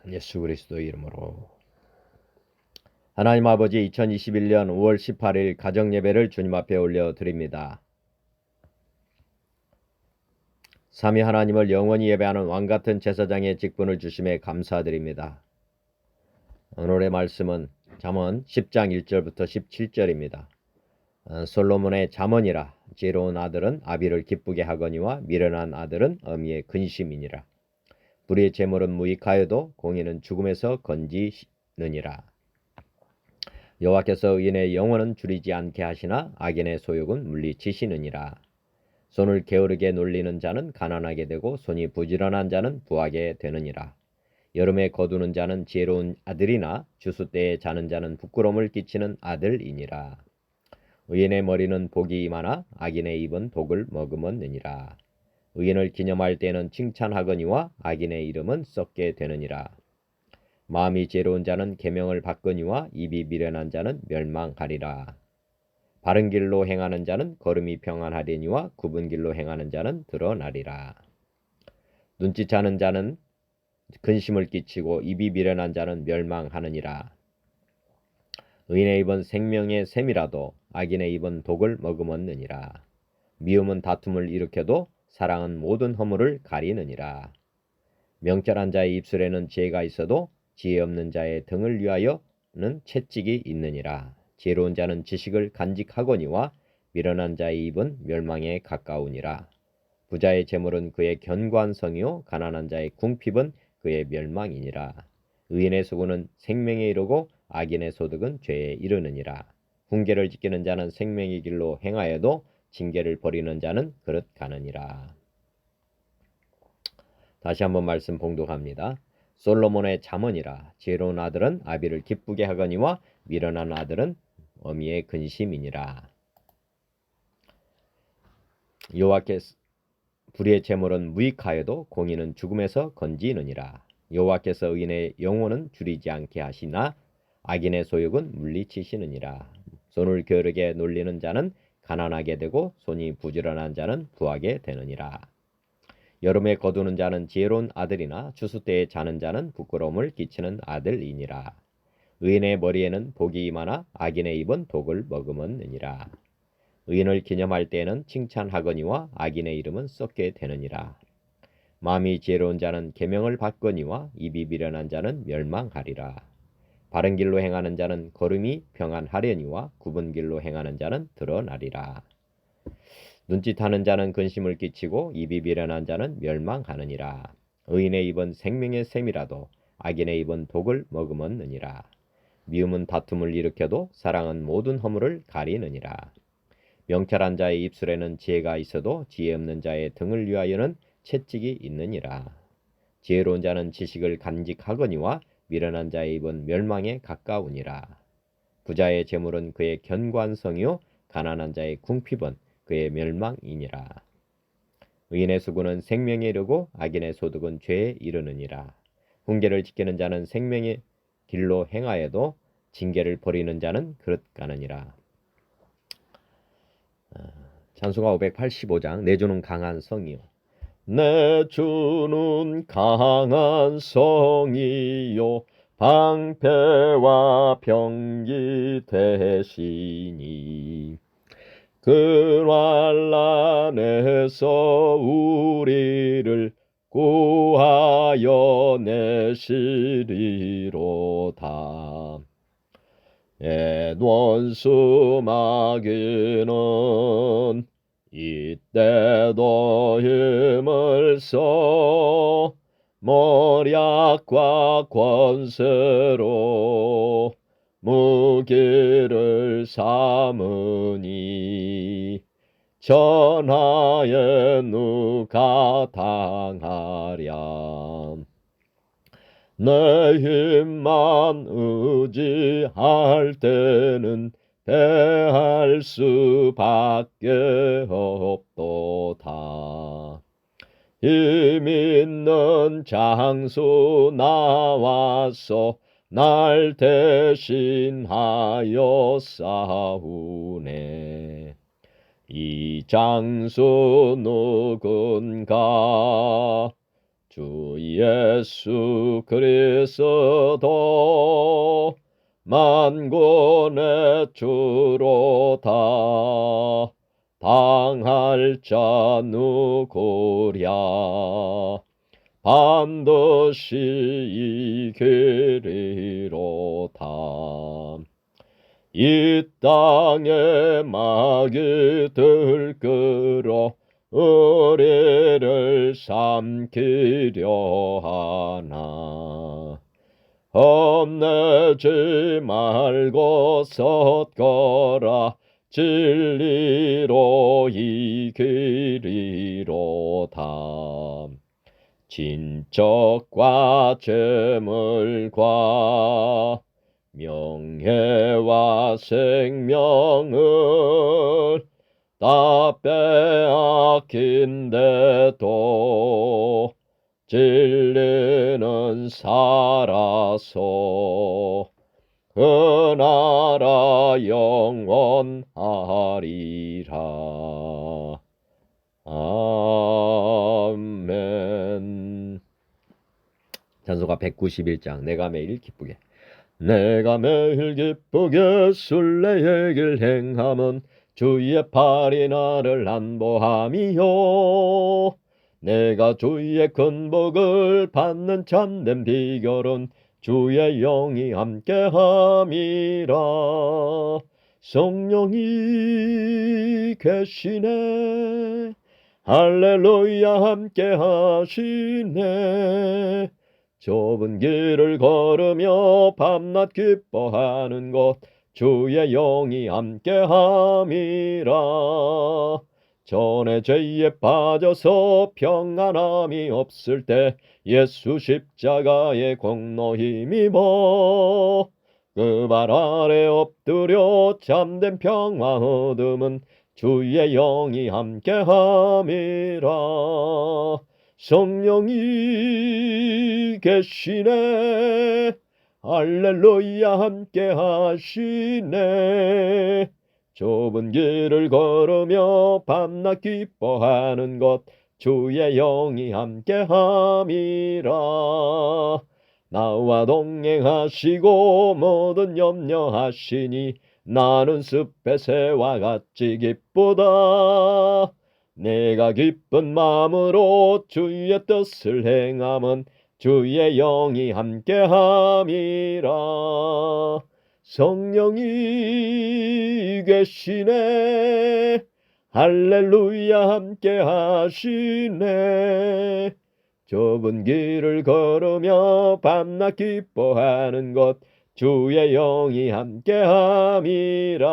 예수 그리스도 이름으로. 하나님 아버지, 2021년 5월 18일 가정예배를 주님 앞에 올려드립니다. 삼위 하나님을 영원히 예배하는 왕같은 제사장의 직분을 주심에 감사드립니다. 오늘의 말씀은 잠언 10장 1절부터 17절입니다. 솔로몬의 잠언이라. 지혜로운 아들은 아비를 기쁘게 하거니와 미련한 아들은 어미의 근심이니라. 불의의 재물은 무익하여도 공의는 죽음에서 건지느니라. 여호와께서 의인의 영혼은 줄이지 않게 하시나 악인의 소욕은 물리치시느니라. 손을 게으르게 놀리는 자는 가난하게 되고 손이 부지런한 자는 부하게 되느니라. 여름에 거두는 자는 지혜로운 아들이나 추수 때에 자는 자는 부끄러움을 끼치는 아들이니라. 의인의 머리는 복이 임하나 악인의 입은 독을 머금었느니라. 의인을 기념할 때는 칭찬하거니와 악인의 이름은 썩게 되느니라. 마음이 지혜로운 자는 계명을 받거니와 입이 미련한 자는 멸망하리라. 바른 길로 행하는 자는 걸음이 평안하리니와 굽은 길로 행하는 자는 드러나리라. 눈치차는 자는 근심을 끼치고 입이 미련한 자는 멸망하느니라. 의인의 입은 생명의 샘이라도 악인의 입은 독을 머금었느니라. 미움은 다툼을 일으켜도 사랑은 모든 허물을 가리느니라. 명철한 자의 입술에는 지혜가 있어도 지혜 없는 자의 등을 위하여는 채찍이 있느니라. 지혜로운 자는 지식을 간직하거니와 미련한 자의 입은 멸망에 가까우니라. 부자의 재물은 그의 견고한 성이요 가난한 자의 궁핍은 그의 멸망이니라. 의인의 수고는 생명에 이르고 악인의 소득은 죄에 이르느니라. 훈계를 지키는 자는 생명의 길로 행하여도 징계를 버리는 자는 그릇 가느니라. 다시 한번 말씀 봉독합니다. 솔로몬의 잠언이라. 지혜로운 아들은 아비를 기쁘게 하거니와 미련한 아들은 어미의 근심이니라. 여호와께서 불의의 재물은 무익하여도 공의는 죽음에서 건지느니라. 여호와께서 의인의 영혼은 줄이지 않게 하시나 악인의 소욕은 물리치시느니라. 손을 게으르게 놀리는 자는 가난하게 되고 손이 부지런한 자는 부하게 되느니라. 여름에 거두는 자는 지혜로운 아들이나 추수 때에 자는 자는 부끄러움을 끼치는 아들이니라. 의인의 머리에는 복이 임하나 악인의 입은 독을 머금었느니라. 의인을 기념할 때에는 칭찬하거니와 악인의 이름은 썩게 되느니라. 마음이 지혜로운 자는 계명을 받거니와 입이 미련한 자는 멸망하리라. 바른 길로 행하는 자는 걸음이 평안하려니와 굽은 길로 행하는 자는 드러나리라. 눈짓하는 자는 근심을 끼치고 입이 미련한 자는 멸망하느니라. 의인의 입은 생명의 샘이라도 악인의 입은 독을 머금었느니라. 미움은 다툼을 일으켜도 사랑은 모든 허물을 가리느니라. 명철한 자의 입술에는 지혜가 있어도 지혜 없는 자의 등을 위하여는 채찍이 있느니라. 지혜로운 자는 지식을 간직하거니와 미련한 자의 입은 멸망에 가까우니라. 부자의 재물은 그의 견고한 성이요 가난한 자의 궁핍은 그의 멸망이니라. 의인의 수고는 생명에 이르고 악인의 소득은 죄에 이르느니라. 훈계를 지키는 자는 생명의 길로 행하여도 징계를 버리는 자는 그릇 가느니라. 찬송가 585장. 내 주는 강한 성이요. 내 주는 강한 성이요 방패와 병기 되시니 그 환난에서 우리를 구하여 내시리로다. 옛 원수 마귀는 이때도 힘을 써 머리약과 권세로 무기를 삼으니 전하에 누가 당하랴. 내 힘만 의지할 때는 패할 수밖에 없도다. 힘 있는 장수 나와서 날 대신하여 싸우네. 이 장수 누군가 주 예수 그리스도 만군의 주로다. 당할 자 누구랴. 반드시 이기리로다. 이 땅에 마귀 들끓어 우리를 삼키려 하나. 겁내지 말고 섰거라. 진리로 이기리로다. 진적과 재물과 명예와 생명을 다 빼앗긴데도 진리는 살아서 그 나라 영원하리라. 아멘. 찬송가 191장. 내가 매일 기쁘게. 내가 매일 기쁘게 순례의 길 행함은 주의 팔이 나를 안보함이요. 내가 주의 큰 복을 받는 참된 비결은 주의 영이 함께함이라. 성령이 계시네. 할렐루야 함께하시네. 좁은 길을 걸으며 밤낮 기뻐하는 것 주의 영이 함께함이라. 전에 죄에 빠져서 평안함이 없을 때 예수 십자가의 공로 힘입어 그 발 아래 엎드려 참된 평화 얻음은 주의 영이 함께함이라. 성령이 계시네. 할렐루야 함께하시네. 좁은 길을 걸으며 밤낮 기뻐하는 것 주의 영이 함께함이라. 나와 동행하시고 모든 염려하시니 나는 숲의 새와 같이 기쁘다. 내가 기쁜 마음으로 주의 뜻을 행함은 주의 영이 함께함이라. 성령이 계시네. 할렐루야 함께하시네. 좁은 길을 걸으며 밤낮 기뻐하는 것 주의 영이 함께함이라.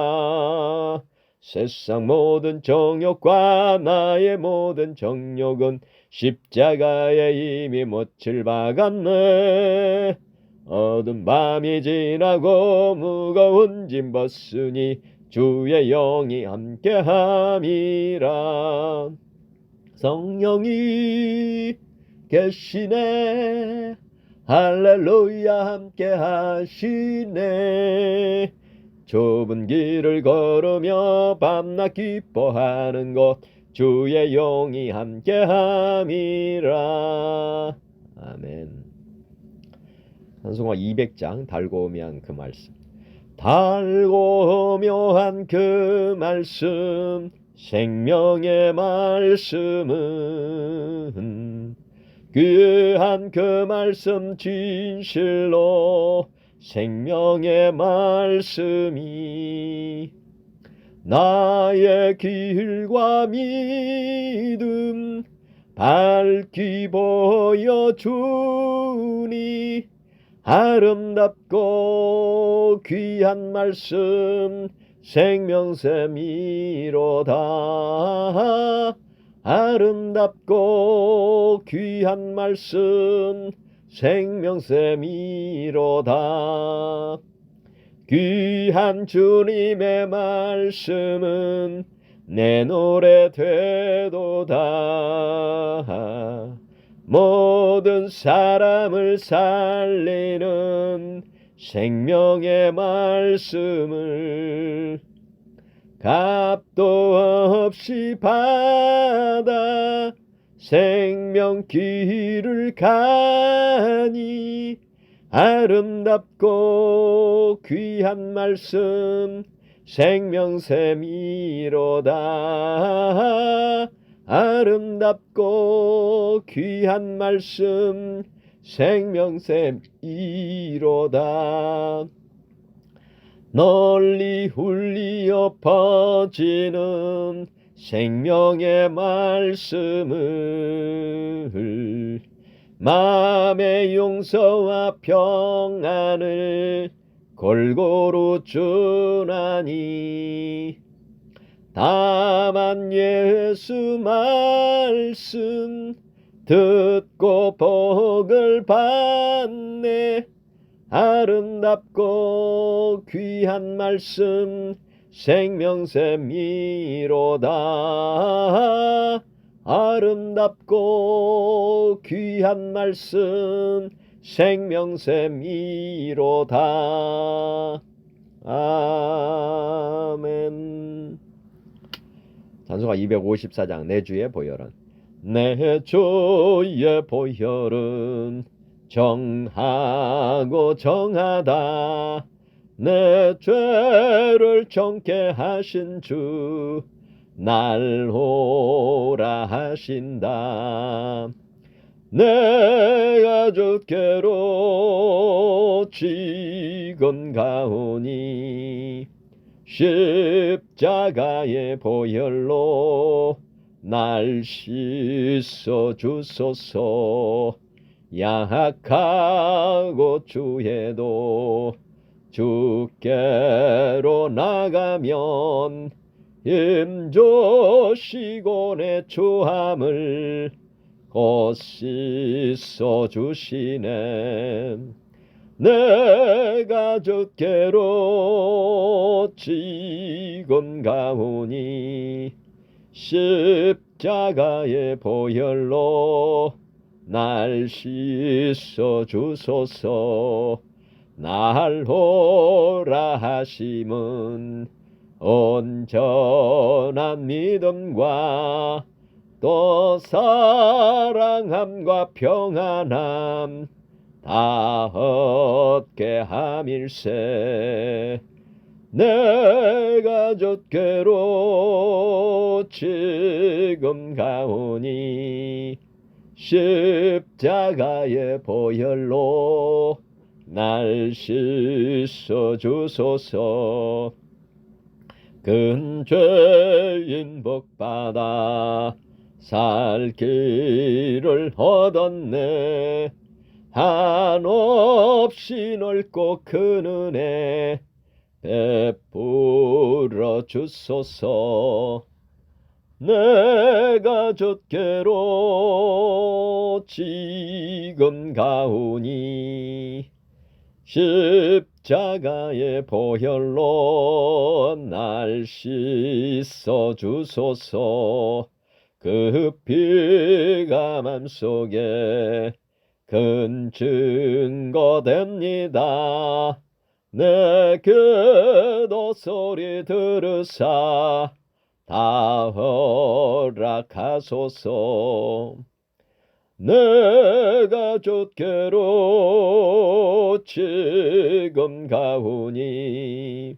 세상 모든 정욕과 나의 모든 정욕은 십자가에 이미 못을 박았네. 어두운 밤이 지나고 무거운 짐 벗으니 주의 영이 함께함이라. 성령이 계시네. 할렐루야 함께하시네. 좁은 길을 걸으며 밤낮 기뻐하는 것 주의 영이 함께함이라. 아멘. 찬송가 200장 달고 묘한 그 말씀. 달고 묘한 그 말씀 생명의 말씀은 귀한 그 말씀 진실로 생명의 말씀이 나의 길과 믿음 밝히 보여주니 아름답고 귀한 말씀 생명샘이로다. 아름답고 귀한 말씀 생명샘이로다. 귀한 주님의 말씀은 내 노래 되도다. 모든 사람을 살리는 생명의 말씀을 값도 없이 받아 생명길을 가니 아름답고 귀한 말씀 생명샘이로다. 아름답고 귀한 말씀 생명샘이로다. 널리 울리어 퍼지는 생명의 말씀을 마음의 용서와 평안을 골고루 주나니 다만 예수 말씀 듣고 복을 받네. 아름답고 귀한 말씀 생명샘이로다. 아름답고 귀한 말씀 생명샘이로다. 아멘. 찬송가 254장 내 주의 보혈은. 내 주의 보혈은 정하고 정하다. 내 죄를 정케 하신 주 날 오라 하신다. 내가 주께로 지금 가오니 십자가의 보혈로 날 씻어 주소서. 약하고 주에도 주께로 나가면 힘주시고 내 추함을 곧 씻어 주시네. 내가 주께로 지금 가오니 십자가의 보혈로 날 씻어 주소서. 날 오라 하심은 온전한 믿음과 또 사랑함과 평안함 다 얻게 함일세. 내가 주께로 지금 가오니 십자가의 보혈로 날 씻어 주소서. 큰 죄인 복받아 살 길을 얻었네. 한없이 넓고 큰 은혜 베풀어 주소서. 내가 주께로 지금 가오니 십자가의 보혈로 날 씻어 주소서. 그 피가 맘속에 큰 증거 됩니다. 내 기도 소리 들으사 다 허락하소서. 내가 주께로 지금 가오니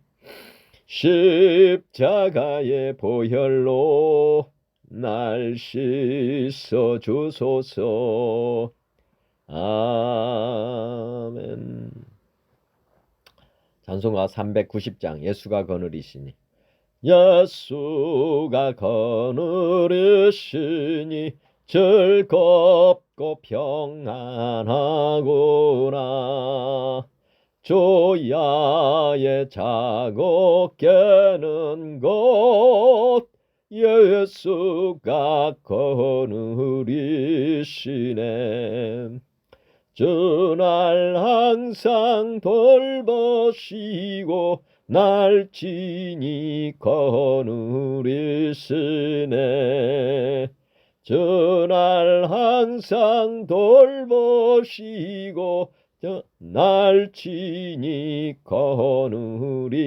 십자가의 보혈로 날 씻어 주소서. 아멘. 찬송가 390장 예수가 거느리시니. 예수가 거느리시니 즐겁고 평안하구나. 조야의 자고 깨는 곳 예수가 거느리시네. 주날 항상 돌보시고 날 친히 거느리시네. 주날 항상 돌보시고 날 친히 거느리시네.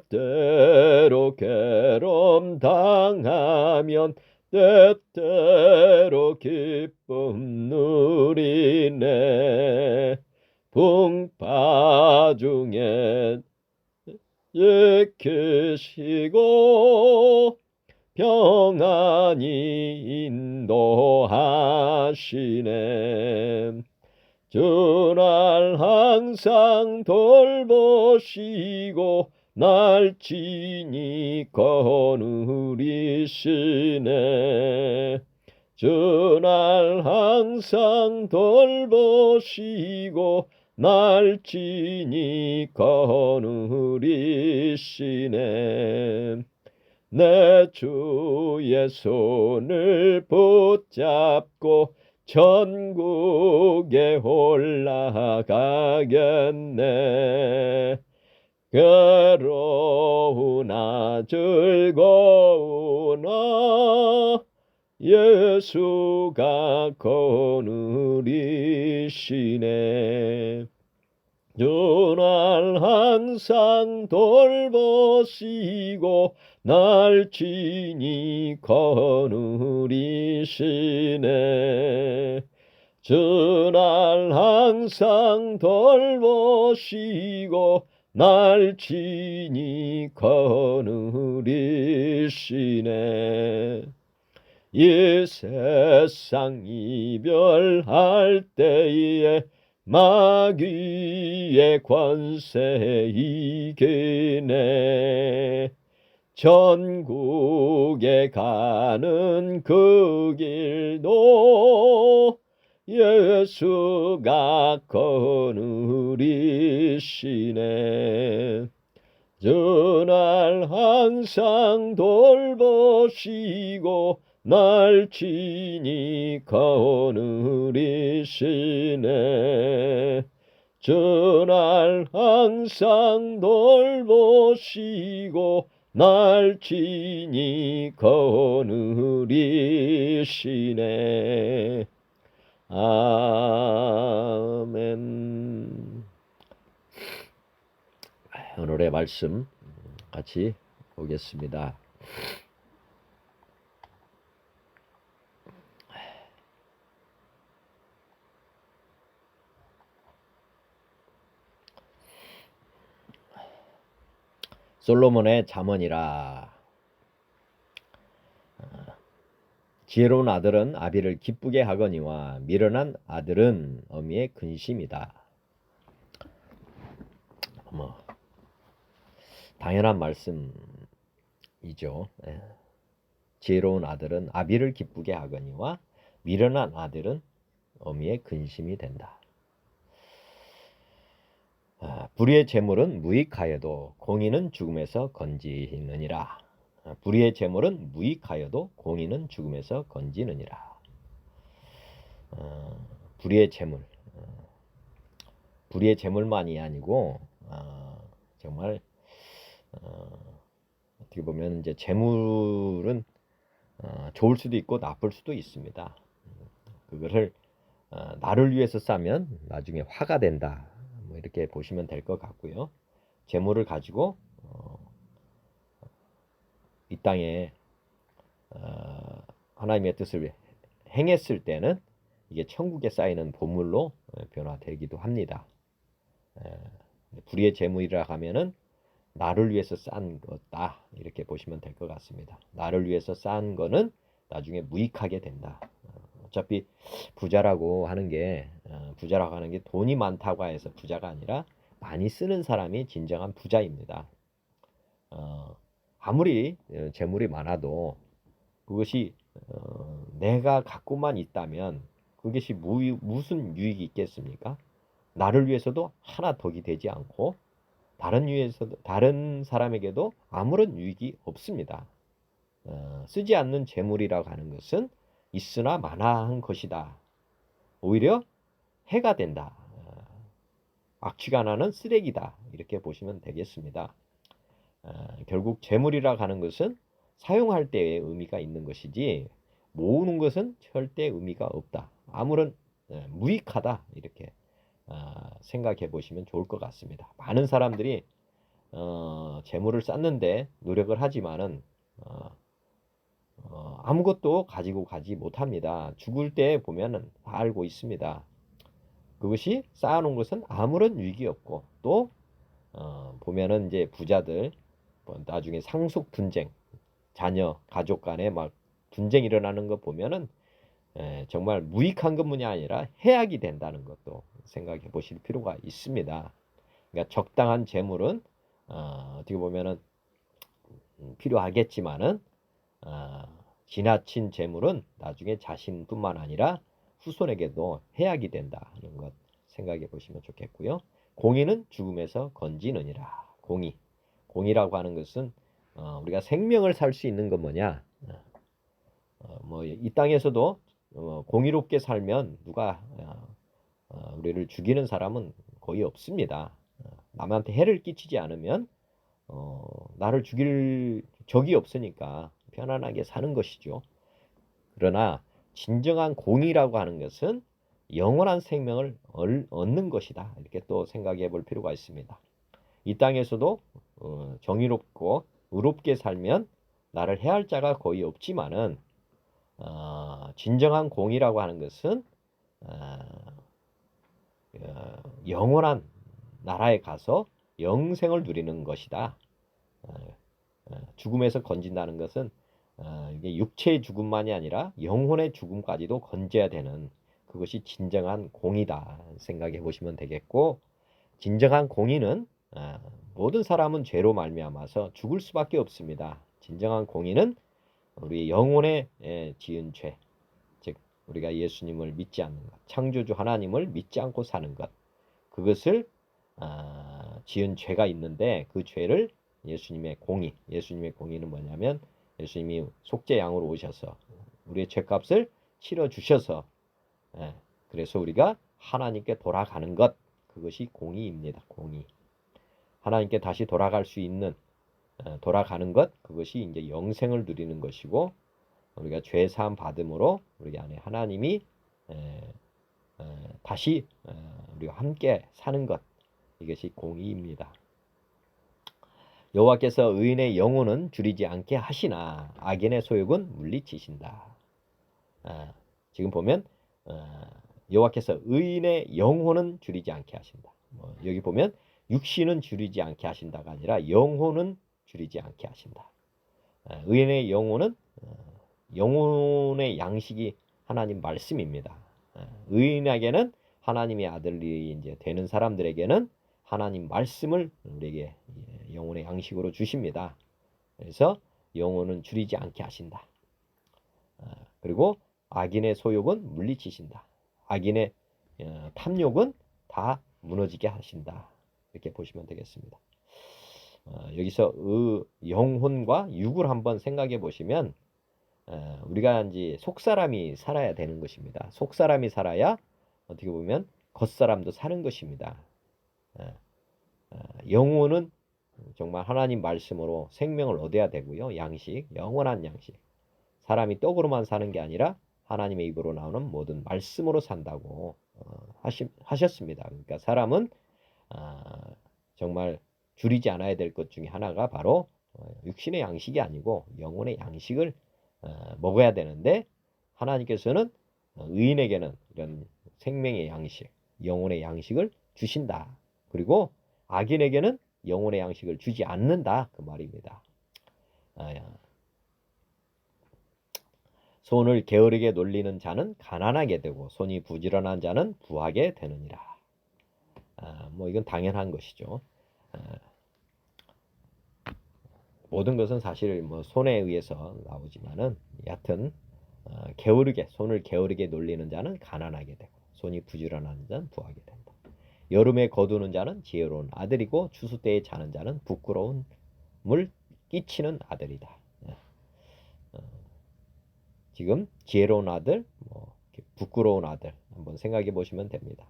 때때로 괴로움 당하면 때때로 기쁨 누리네. 풍파 중에 지키시고 평안히 인도하시네. 주날 항상 돌보시고 날 친히 거느리시네. 주날 항상 돌보시고 날 친히 거느리시네. 내 주의 손을 붙잡고 천국에 올라가겠네. 괴로우나 즐거우나 예수가 거느리시네. 주날 항상 돌보시고 날 친히 거느리시네. 주날 항상 돌보시고 날 친히 거느리시네. 이 세상 이별할 때에 마귀의 권세 이기네. 천국에 가는 그 길도 예수가 거느리시네. 주날 항상 돌보시고 날 친히 거느리시네. 주날 항상 돌보시고 날 친히 거느리시네. 아멘. 오늘의 말씀 같이 보겠습니다. 솔로몬의 잠언이라. 지혜로운 아들은 아비를 기쁘게 하거니와 미련한 아들은 어미의 근심이다. 당연한 말씀이죠. 지혜로운 아들은 아비를 기쁘게 하거니와 미련한 아들은 어미의 근심이 된다. 불의의 재물은 무익하여도 공의는 죽음에서 건지느니라. 불의의 재물은 무익하여도 공의는 죽음에서 건지느니라. 불의의 재물, 불의의 재물만이 아니고 정말 어떻게 보면 이제 재물은 좋을 수도 있고 나쁠 수도 있습니다. 그거를 나를 위해서 싸면 나중에 화가 된다. 뭐 이렇게 보시면 될 것 같고요. 재물을 가지고 이 땅에 하나님의 뜻을 행했을 때는 이게 천국에 쌓이는 보물로 변화되기도 합니다. 불의의 재물이라 하면은 나를 위해서 싼 거다 이렇게 보시면 될 것 같습니다. 나를 위해서 싼 거는 나중에 무익하게 된다. 어차피 부자라고 하는 게 돈이 많다고 해서 부자가 아니라 많이 쓰는 사람이 진정한 부자입니다. 아무리 재물이 많아도 그것이 내가 갖고만 있다면 그것이 무슨 유익이 있겠습니까? 나를 위해서도 하나 덕이 되지 않고 다른 사람에게도 아무런 유익이 없습니다. 쓰지 않는 재물이라고 하는 것은 있으나 마나한 것이다. 오히려 해가 된다. 악취가 나는 쓰레기다. 이렇게 보시면 되겠습니다. 결국 재물이라고 하는 것은 사용할 때의 의미가 있는 것이지 모으는 것은 절대 의미가 없다. 아무런 무익하다. 이렇게 생각해 보시면 좋을 것 같습니다. 많은 사람들이 재물을 쌓는데 노력을 하지만은 아무것도 가지고 가지 못합니다. 죽을 때 보면은 다 알고 있습니다. 그것이 쌓아놓은 것은 아무런 위기 없고 또 보면은 이제 부자들 나중에 상속 분쟁, 자녀, 가족 간에 막 분쟁 일어나는 거 보면은 정말 무익한 것뿐이 아니라 해악이 된다는 것도 생각해 보실 필요가 있습니다. 그러니까 적당한 재물은 어떻게 보면은 필요하겠지만은 지나친 재물은 나중에 자신뿐만 아니라 후손에게도 해악이 된다는 것 생각해 보시면 좋겠고요. 공의는 죽음에서 건지느니라. 공의라고 하는 것은 우리가 생명을 살 수 있는 건 뭐냐? 뭐 이 땅에서도 공의롭게 살면 누가 우리를 죽이는 사람은 거의 없습니다. 남한테 해를 끼치지 않으면 나를 죽일 적이 없으니까 편안하게 사는 것이죠. 그러나 진정한 공의라고 하는 것은 영원한 생명을 얻는 것이다. 이렇게 또 생각해 볼 필요가 있습니다. 이 땅에서도 정의롭고 의롭게 살면 나를 해할 자가 거의 없지만은 진정한 공의라고 하는 것은 영원한 나라에 가서 영생을 누리는 것이다. 죽음에서 건진다는 것은 이게 육체의 죽음만이 아니라 영혼의 죽음까지도 건져야 되는 그것이 진정한 공의다 생각해 보시면 되겠고, 진정한 공의는 모든 사람은 죄로 말미암아서 죽을 수밖에 없습니다. 진정한 공의는 우리 영혼에 지은 죄, 즉 우리가 예수님을 믿지 않는 것, 창조주 하나님을 믿지 않고 사는 것, 그것을 지은 죄가 있는데 그 죄를 예수님의 공의는 뭐냐면 예수님이 속죄양으로 오셔서 우리의 죄값을 치러 주셔서 그래서 우리가 하나님께 돌아가는 것, 그것이 공의입니다. 공의. 하나님께 다시 돌아갈 수 있는 돌아가는 것, 그것이 이제 영생을 누리는 것이고, 우리가 죄 사함 받음으로 우리 안에 하나님이 다시 우리가 함께 사는 것, 이것이 공의입니다. 여호와께서 의인의 영혼은 줄이지 않게 하시나 악인의 소욕은 물리치신다. 지금 보면 여호와께서 의인의 영혼은 줄이지 않게 하신다. 여기 보면 육신은 줄이지 않게 하신다가 아니라 영혼은 줄이지 않게 하신다. 의인의 영혼은 영혼의 양식이 하나님 말씀입니다. 의인에게는 하나님의 아들이 이제 되는 사람들에게는 하나님 말씀을 우리에게 영혼의 양식으로 주십니다. 그래서 영혼은 줄이지 않게 하신다. 그리고 악인의 소욕은 물리치신다. 악인의 탐욕은 다 무너지게 하신다. 이렇게 보시면 되겠습니다. 여기서 영혼과 육을 한번 생각해 보시면 우리가 이제 속사람이 살아야 되는 것입니다. 속사람이 살아야 어떻게 보면 겉사람도 사는 것입니다. 영혼은 정말 하나님 말씀으로 생명을 얻어야 되고요. 양식, 영원한 양식. 사람이 떡으로만 사는 게 아니라 하나님의 입으로 나오는 모든 말씀으로 산다고 하셨습니다. 그러니까 사람은 정말 줄이지 않아야 될 것 중에 하나가 바로 육신의 양식이 아니고 영혼의 양식을 먹어야 되는데, 하나님께서는 의인에게는 이런 생명의 양식, 영혼의 양식을 주신다. 그리고 악인에게는 영혼의 양식을 주지 않는다. 그 말입니다. 손을 게으르게 놀리는 자는 가난하게 되고 손이 부지런한 자는 부하게 되느니라. 뭐 이건 당연한 것이죠. 모든 것은 사실 뭐 손에 의해서 나오지만은 여하튼 손을 게으르게 놀리는 자는 가난하게 되고 손이 부지런한 자는 부하게 된다. 여름에 거두는 자는 지혜로운 아들이고 추수 때에 자는 자는 부끄러움을 끼치는 아들이다. 지금 지혜로운 아들, 부끄러운 아들 한번 생각해 보시면 됩니다.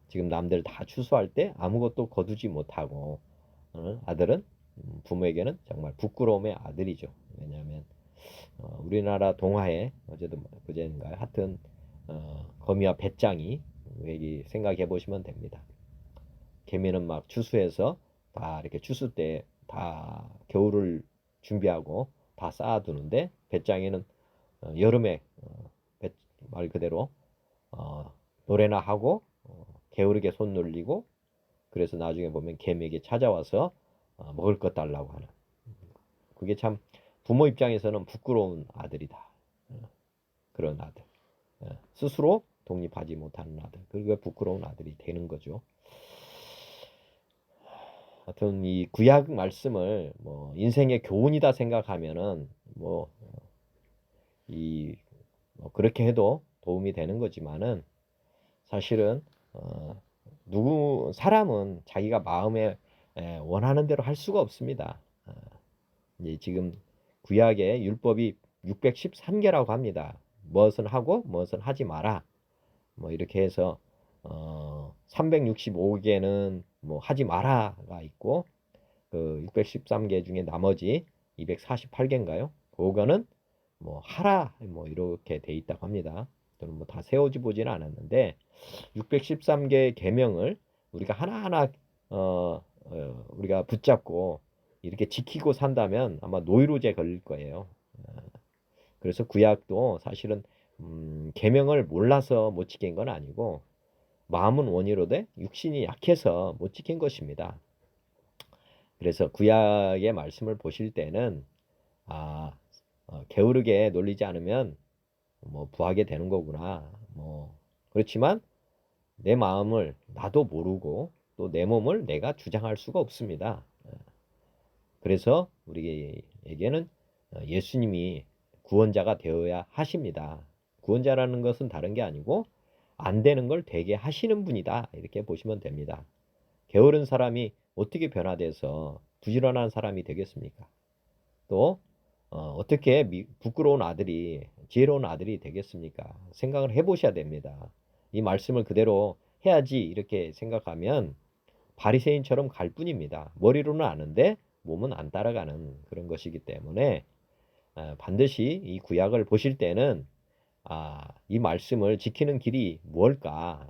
지금 남들 다 추수할 때 아무것도 거두지 못하고 아들은 부모에게는 정말 부끄러움의 아들이죠. 왜냐하면 우리나라 동화에 어제도 그제인가요? 하여튼 거미와 배짱이 얘기 생각해 보시면 됩니다. 개미는 막 추수해서 다 이렇게 추수 때 다 겨울을 준비하고 다 쌓아두는데 배짱이는 여름에 말 그대로 노래나 하고 게으르게 손 놀리고 그래서 나중에 보면 개미에게 찾아와서 먹을 것 달라고 하는 그게 참 부모 입장에서는 부끄러운 아들이다. 그런 아들. 스스로 독립하지 못하는 아들. 그리고 부끄러운 아들이 되는 거죠. 하여튼 이 구약 말씀을 뭐 인생의 교훈이다 생각하면은 뭐 그렇게 해도 도움이 되는 거지만은 사실은 사람은 자기가 마음에 원하는 대로 할 수가 없습니다. 이제 지금 구약의 율법이 613개라고 합니다. 무엇은 하고 무엇은 하지 마라. 뭐 이렇게 해서 365개는 뭐 하지 마라가 있고 그 613개 중에 나머지 248개인가요? 그거는 뭐 하라 뭐 이렇게 돼 있다고 합니다. 저는 뭐 다 세워지 보지는 않았는데 613개 계명을 우리가 하나하나 우리가 붙잡고 이렇게 지키고 산다면 아마 노이로제 걸릴 거예요. 그래서 구약도 사실은 계명을 몰라서 못 지킨 건 아니고 마음은 원이로되 육신이 약해서 못 지킨 것입니다. 그래서 구약의 말씀을 보실 때는 게으르게 놀리지 않으면 뭐 부하게 되는 거구나. 뭐 그렇지만 내 마음을 나도 모르고 또 내 몸을 내가 주장할 수가 없습니다. 그래서 우리에게는 예수님이 구원자가 되어야 하십니다. 구원자라는 것은 다른 게 아니고 안 되는 걸 되게 하시는 분이다. 이렇게 보시면 됩니다. 게으른 사람이 어떻게 변화돼서 부지런한 사람이 되겠습니까? 또 어떻게 부끄러운 아들이 지혜로운 아들이 되겠습니까? 생각을 해보셔야 됩니다. 이 말씀을 그대로 해야지 이렇게 생각하면 바리새인처럼 갈 뿐입니다. 머리로는 아는데 몸은 안 따라가는 그런 것이기 때문에 반드시 이 구약을 보실 때는 이 말씀을 지키는 길이 무엇일까?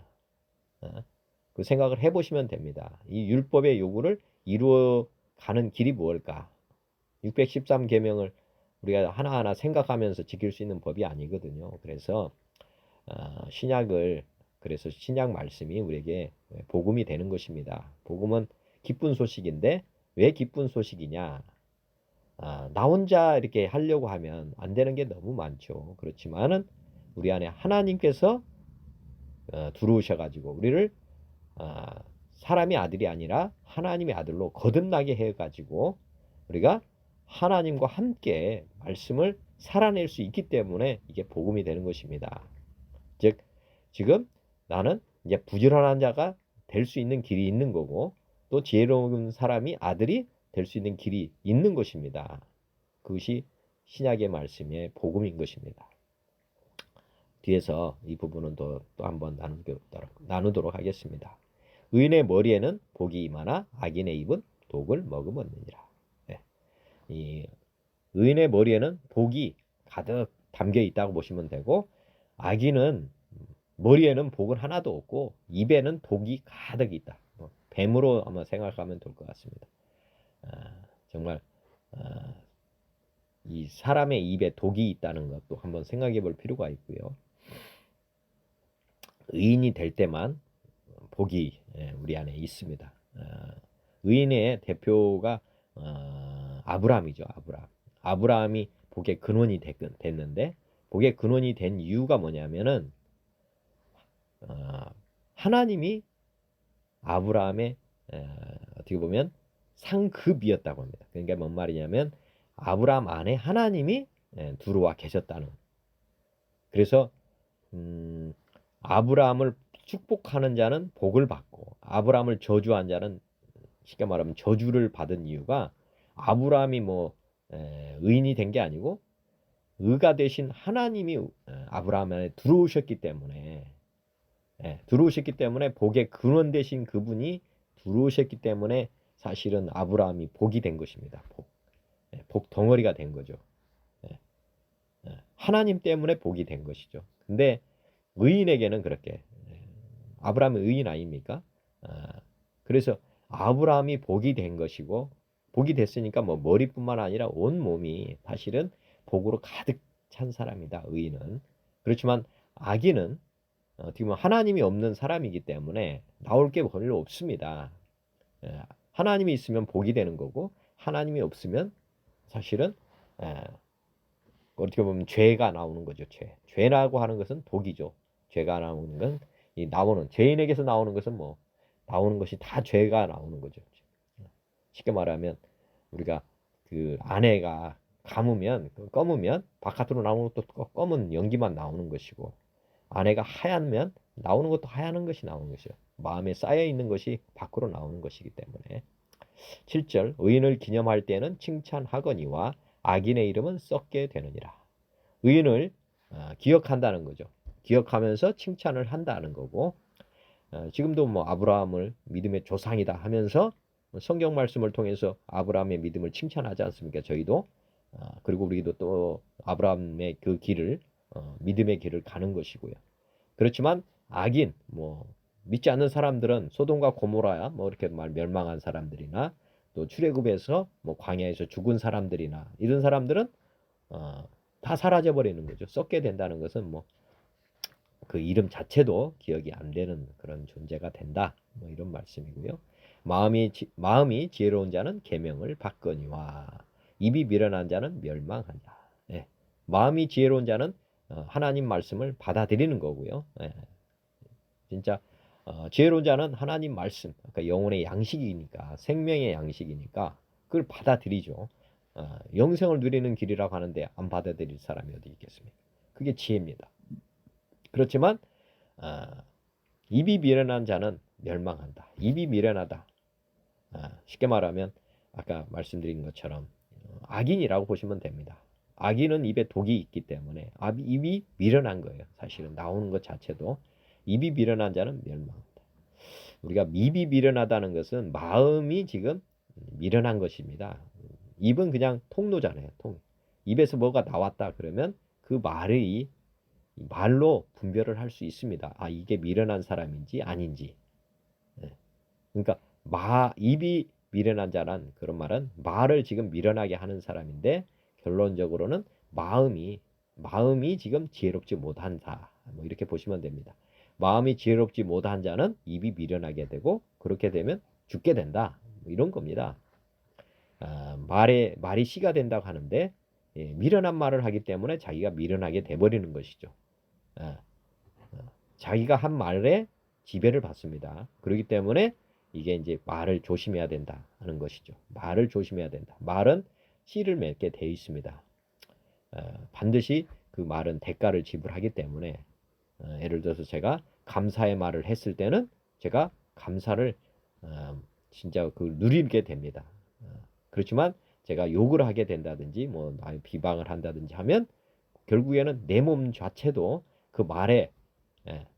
그 생각을 해보시면 됩니다. 이 율법의 요구를 이루어 가는 길이 무엇일까? 613계명을 우리가 하나하나 생각하면서 지킬 수 있는 법이 아니거든요. 그래서 그래서 신약 말씀이 우리에게 복음이 되는 것입니다. 복음은 기쁜 소식인데 왜 기쁜 소식이냐? 나 혼자 이렇게 하려고 하면 안 되는 게 너무 많죠. 그렇지만은 우리 안에 하나님께서 들어오셔가지고 우리를 사람의 아들이 아니라 하나님의 아들로 거듭나게 해가지고 우리가 하나님과 함께 말씀을 살아낼 수 있기 때문에 이게 복음이 되는 것입니다. 즉 지금 나는 이제 부지런한 자가 될 수 있는 길이 있는 거고 또 지혜로운 사람이 아들이 될 수 있는 길이 있는 것입니다. 그것이 신약의 말씀의 복음인 것입니다. 뒤에서 이 부분은 또 한번 나누도록 하겠습니다. 의인의 머리에는 복이 임하나 악인의 입은 독을 머금었느니라. 네. 이 의인의 머리에는 복이 가득 담겨 있다고 보시면 되고 악인은 머리에는 복은 하나도 없고 입에는 독이 가득 있다. 뱀으로 아마 생각하면 될 것 같습니다. 정말 이 사람의 입에 독이 있다는 것도 한번 생각해 볼 필요가 있고요. 의인이 될 때만 복이 우리 안에 있습니다. 의인의 대표가 아브라함이죠. 아브라함이 복의 근원이 됐는데 복의 근원이 된 이유가 뭐냐면은 하나님이 아브라함의 어떻게 보면 상급이었다고 합니다. 그러니까 뭔 말이냐면 아브라함 안에 하나님이 들어와 계셨다는. 그래서 아브라함을 축복하는 자는 복을 받고 아브라함을 저주한 자는 쉽게 말하면 저주를 받은 이유가 아브라함이 의인이 된 게 아니고 의가 되신 하나님이 아브라함 안에 들어오셨기 때문에 복의 근원 되신 그분이 들어오셨기 때문에 사실은 아브라함이 복이 된 것입니다. 복 덩어리가 된 거죠. 하나님 때문에 복이 된 것이죠. 근데 의인에게는 그렇게 아브라함은 의인 아닙니까? 그래서 아브라함이 복이 된 것이고 복이 됐으니까 뭐 머리뿐만 아니라 온 몸이 사실은 복으로 가득 찬 사람이다. 의인은. 그렇지만 악인은 어떻게 보면 하나님이 없는 사람이기 때문에 나올 게 별로 없습니다. 예, 하나님이 있으면 복이 되는 거고 하나님이 없으면 사실은 예, 어떻게 보면 죄가 나오는 거죠. 죄라고 하는 것은 복이죠. 죄가 나오는 건 이 나오는 죄인에게서 나오는 것은 뭐 나오는 것이 다 죄가 나오는 거죠. 쉽게 말하면 우리가 그 아내가 감으면 검으면 바깥으로 나오는 것도 검은 연기만 나오는 것이고 아내가 하얗면 나오는 것도 하얀 것이 나오는 것이죠. 마음에 쌓여 있는 것이 밖으로 나오는 것이기 때문에 7절 의인을 기념할 때는 칭찬하거니와 악인의 이름은 썩게 되느니라. 의인을 기억한다는 거죠. 기억하면서 칭찬을 한다는 거고 지금도 뭐 아브라함을 믿음의 조상이다 하면서 성경 말씀을 통해서 아브라함의 믿음을 칭찬하지 않습니까? 저희도 그리고 우리도 또 아브라함의 그 길을 믿음의 길을 가는 것이고요. 그렇지만 악인 뭐 믿지 않는 사람들은 소돔과 고모라야 뭐 이렇게 말 멸망한 사람들이나 또 출애굽에서 뭐 광야에서 죽은 사람들이나 이런 사람들은 다 사라져 버리는 거죠. 썩게 된다는 것은 뭐 그 이름 자체도 기억이 안 되는 그런 존재가 된다. 뭐 이런 말씀이고요. 마음이 지혜로운 자는 계명을 받거니와 입이 미련한 자는 멸망한다. 예. 마음이 지혜로운 자는 하나님 말씀을 받아들이는 거고요. 예. 진짜 지혜로운 자는 하나님 말씀, 그러니까 영혼의 양식이니까 생명의 양식이니까 그걸 받아들이죠. 영생을 누리는 길이라고 하는데 안 받아들일 사람이 어디 있겠습니까? 그게 지혜입니다. 그렇지만 입이 미련한 자는 멸망한다. 입이 미련하다. 쉽게 말하면 아까 말씀드린 것처럼 악인이라고 보시면 됩니다. 악인은 입에 독이 있기 때문에 입이 미련한 거예요. 사실은 나오는 것 자체도 입이 미련한 자는 멸망한다. 우리가 입이 미련하다는 것은 마음이 지금 미련한 것입니다. 입은 그냥 통로잖아요. 입에서 뭐가 나왔다 그러면 그 말로 분별을 할 수 있습니다. 이게 미련한 사람인지 아닌지. 그러니까 입이 미련한 자란 그런 말은 말을 지금 미련하게 하는 사람인데 결론적으로는 마음이 지금 지혜롭지 못한다. 뭐 이렇게 보시면 됩니다. 마음이 지혜롭지 못한 자는 입이 미련하게 되고 그렇게 되면 죽게 된다. 뭐 이런 겁니다. 말이 씨가 된다고 하는데 미련한 말을 하기 때문에 자기가 미련하게 돼버리는 것이죠. 자기가 한 말에 지배를 받습니다. 그렇기 때문에 이게 이제 말을 조심해야 된다 하는 것이죠. 말을 조심해야 된다. 말은 씨를 맺게 되어 있습니다. 반드시 그 말은 대가를 지불하기 때문에 예를 들어서 제가 감사의 말을 했을 때는 제가 감사를 진짜 그 누리게 됩니다. 그렇지만 제가 욕을 하게 된다든지 뭐 비방을 한다든지 하면 결국에는 내 몸 자체도 그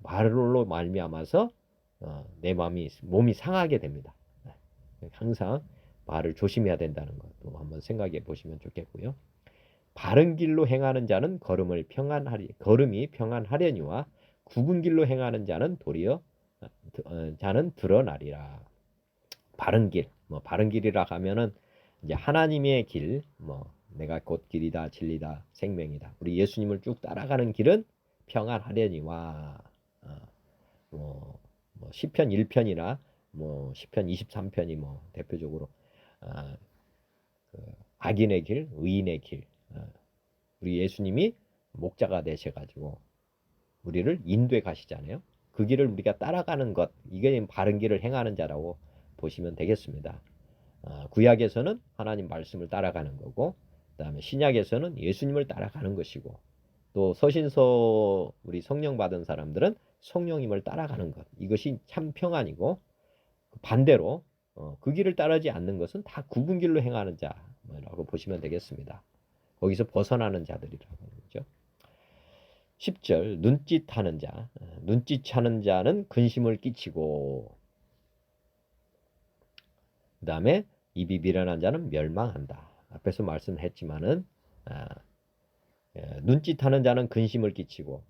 말로 말미암아서 내 몸이 상하게 됩니다. 항상 말을 조심해야 된다는 것도 한번 생각해 보시면 좋겠고요. 바른 길로 행하는 자는 걸음이 평안하려니와 굽은 길로 행하는 자는 도리어 자는 드러나리라. 바른 길, 뭐 바른 길이라 하면은 이제 하나님의 길, 뭐 내가 곧 길이다, 진리다, 생명이다. 우리 예수님을 쭉 따라가는 길은 평안하려니와 뭐 시편 1편이나 뭐 시편 23편이 뭐 대표적으로 그 악인의 길, 의인의 길. 우리 예수님이 목자가 되셔가지고 우리를 인도해 가시잖아요. 그 길을 우리가 따라가는 것, 이게 바른 길을 행하는 자라고 보시면 되겠습니다. 구약에서는 하나님 말씀을 따라가는 거고, 그 다음에 신약에서는 예수님을 따라가는 것이고, 또 서신서 우리 성령 받은 사람들은 성령님을 따라가는 것, 이것이 참 평안이고, 반대로 그 길을 따르지 않는 것은 다 굽은 길로 행하는 자라고 보시면 되겠습니다. 거기서 벗어나는 자들이라고 하는 거죠. 10절 눈짓하는 자, 눈짓하는 자는 근심을 끼치고 그 다음에 입이 미련한 자는 멸망한다. 앞에서 말씀했지만은 눈짓하는 자는 근심을 끼치고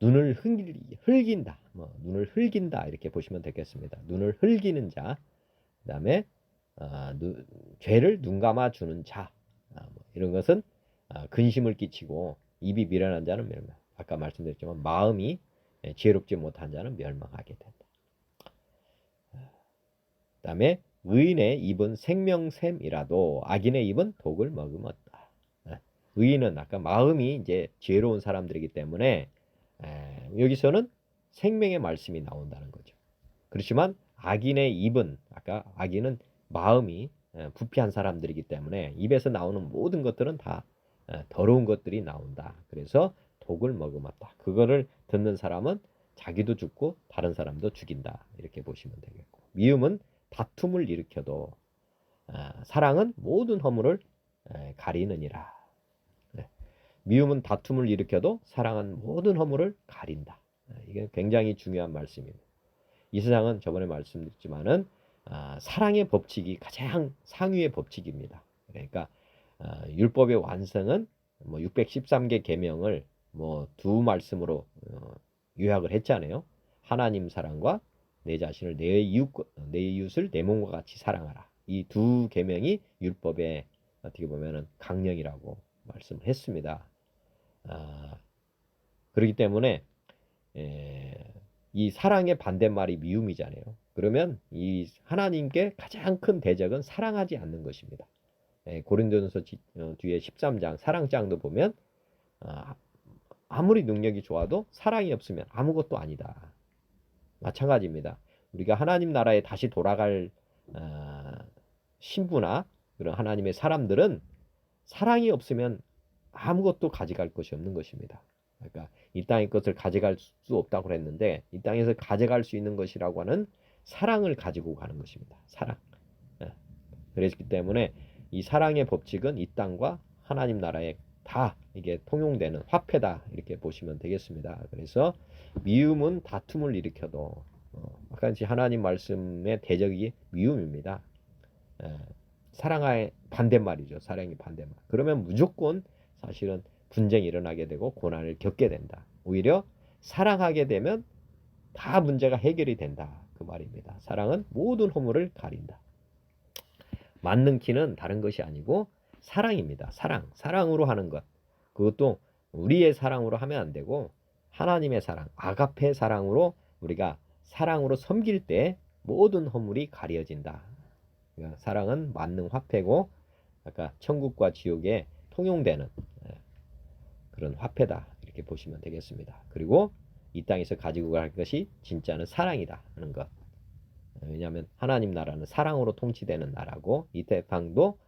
눈을 흘긴다. 눈을 흘긴다 이렇게 보시면 되겠습니다. 눈을 흘기는 자, 그다음에 죄를 눈 감아 주는 자, 뭐 이런 것은 근심을 끼치고 입이 미련한 자는 멸망. 아까 말씀드렸지만 마음이 지혜롭지 못한 자는 멸망하게 된다. 그다음에 의인의 입은 생명샘이라도 악인의 입은 독을 머금었다. 의인은 아까 마음이 이제 지혜로운 사람들이기 때문에 여기서는 생명의 말씀이 나온다는 거죠. 그렇지만 악인의 입은 아까 악인은 마음이 부패한 사람들이기 때문에 입에서 나오는 모든 것들은 다 더러운 것들이 나온다. 그래서 독을 머금었다. 그거를 듣는 사람은 자기도 죽고 다른 사람도 죽인다. 이렇게 보시면 되겠고, 미움은 다툼을 일으켜도 사랑은 모든 허물을 가리느니라. 미움은 다툼을 일으켜도 사랑은 모든 허물을 가린다. 이게 굉장히 중요한 말씀입니다. 이 세상은 저번에 말씀드렸지만은 사랑의 법칙이 가장 상위의 법칙입니다. 그러니까 율법의 완성은 뭐 613개 계명을 뭐 두 말씀으로 요약을 했잖아요. 하나님 사랑과 내 자신을 내 이웃을 내 몸과 같이 사랑하라. 이 두 계명이 율법의 어떻게 보면은 강령이라고 말씀을 했습니다. 그렇기 때문에 이 사랑의 반대말이 미움이잖아요. 그러면 이 하나님께 가장 큰 대적은 사랑하지 않는 것입니다. 고린도전서 뒤에 13장 사랑장도 보면 아무리 능력이 좋아도 사랑이 없으면 아무것도 아니다. 마찬가지입니다. 우리가 하나님 나라에 다시 돌아갈 신부나 그런 하나님의 사람들은 사랑이 없으면 아무것도 가져갈 것이 없는 것입니다. 그러니까 이 땅의 것을 가져갈 수 없다고 그랬는데 이 땅에서 가져갈 수 있는 것이라고 하는 사랑을 가지고 가는 것입니다. 사랑. 그렇기 때문에 이 사랑의 법칙은 이 땅과 하나님 나라에 다 이게 통용되는 화폐다 이렇게 보시면 되겠습니다. 그래서 미움은 다툼을 일으켜도 아까 하나님 말씀의 대적이 미움입니다. 사랑의 반대말이죠. 사랑의 반대말. 그러면 무조건 사실은 분쟁이 일어나게 되고 고난을 겪게 된다. 오히려 사랑하게 되면 다 문제가 해결이 된다. 그 말입니다. 사랑은 모든 허물을 가린다. 맞는 키는 다른 것이 아니고 사랑입니다. 사랑으로 하는 것. 그것도 우리의 사랑으로 하면 안 되고 하나님의 사랑, 아가페 사랑으로 우리가 사랑으로 섬길 때 모든 허물이 가려진다. 그러니까 사랑은 만능 화폐고 아까 천국과 지옥에 통용되는 그런 화폐다. 이렇게 보시면 되겠습니다. 그리고 이 땅에서 가지고 갈 것이 진짜는 사랑이다 하는 것. 왜냐하면 하나님 나라는 사랑으로 통치되는 나라고 이 태평도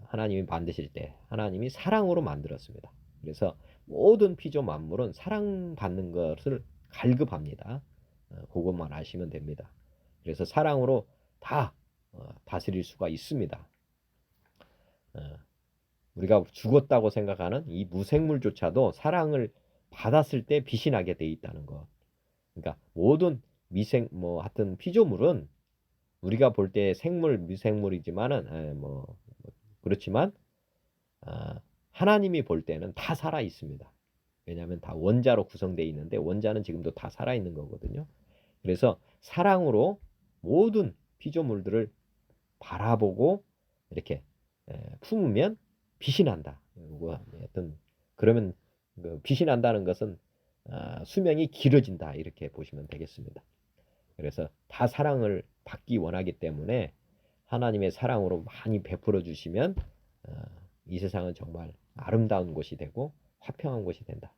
하나님이 만드실 때 하나님이 사랑으로 만들었습니다. 그래서 모든 피조 만물은 사랑받는 것을 갈급합니다. 그것만 아시면 됩니다. 그래서 사랑으로 다 다스릴 수가 있습니다. 우리가 죽었다고 생각하는 이 무생물조차도 사랑을 받았을 때 빛이 나게 돼 있다는 것. 그러니까 모든 하여튼 피조물은 우리가 볼 때 생물, 미생물이지만은 그렇지만 하나님이 볼 때는 다 살아 있습니다. 왜냐하면 다 원자로 구성되어 있는데 원자는 지금도 다 살아 있는 거거든요. 그래서 사랑으로 모든 피조물들을 바라보고 이렇게 품으면 빛이 난다. 어떤 그러면 빛이 난다는 것은 수명이 길어진다 이렇게 보시면 되겠습니다. 그래서 다 사랑을 받기 원하기 때문에 하나님의 사랑으로 많이 베풀어 주시면 이 세상은 정말 아름다운 곳이 되고 화평한 곳이 된다.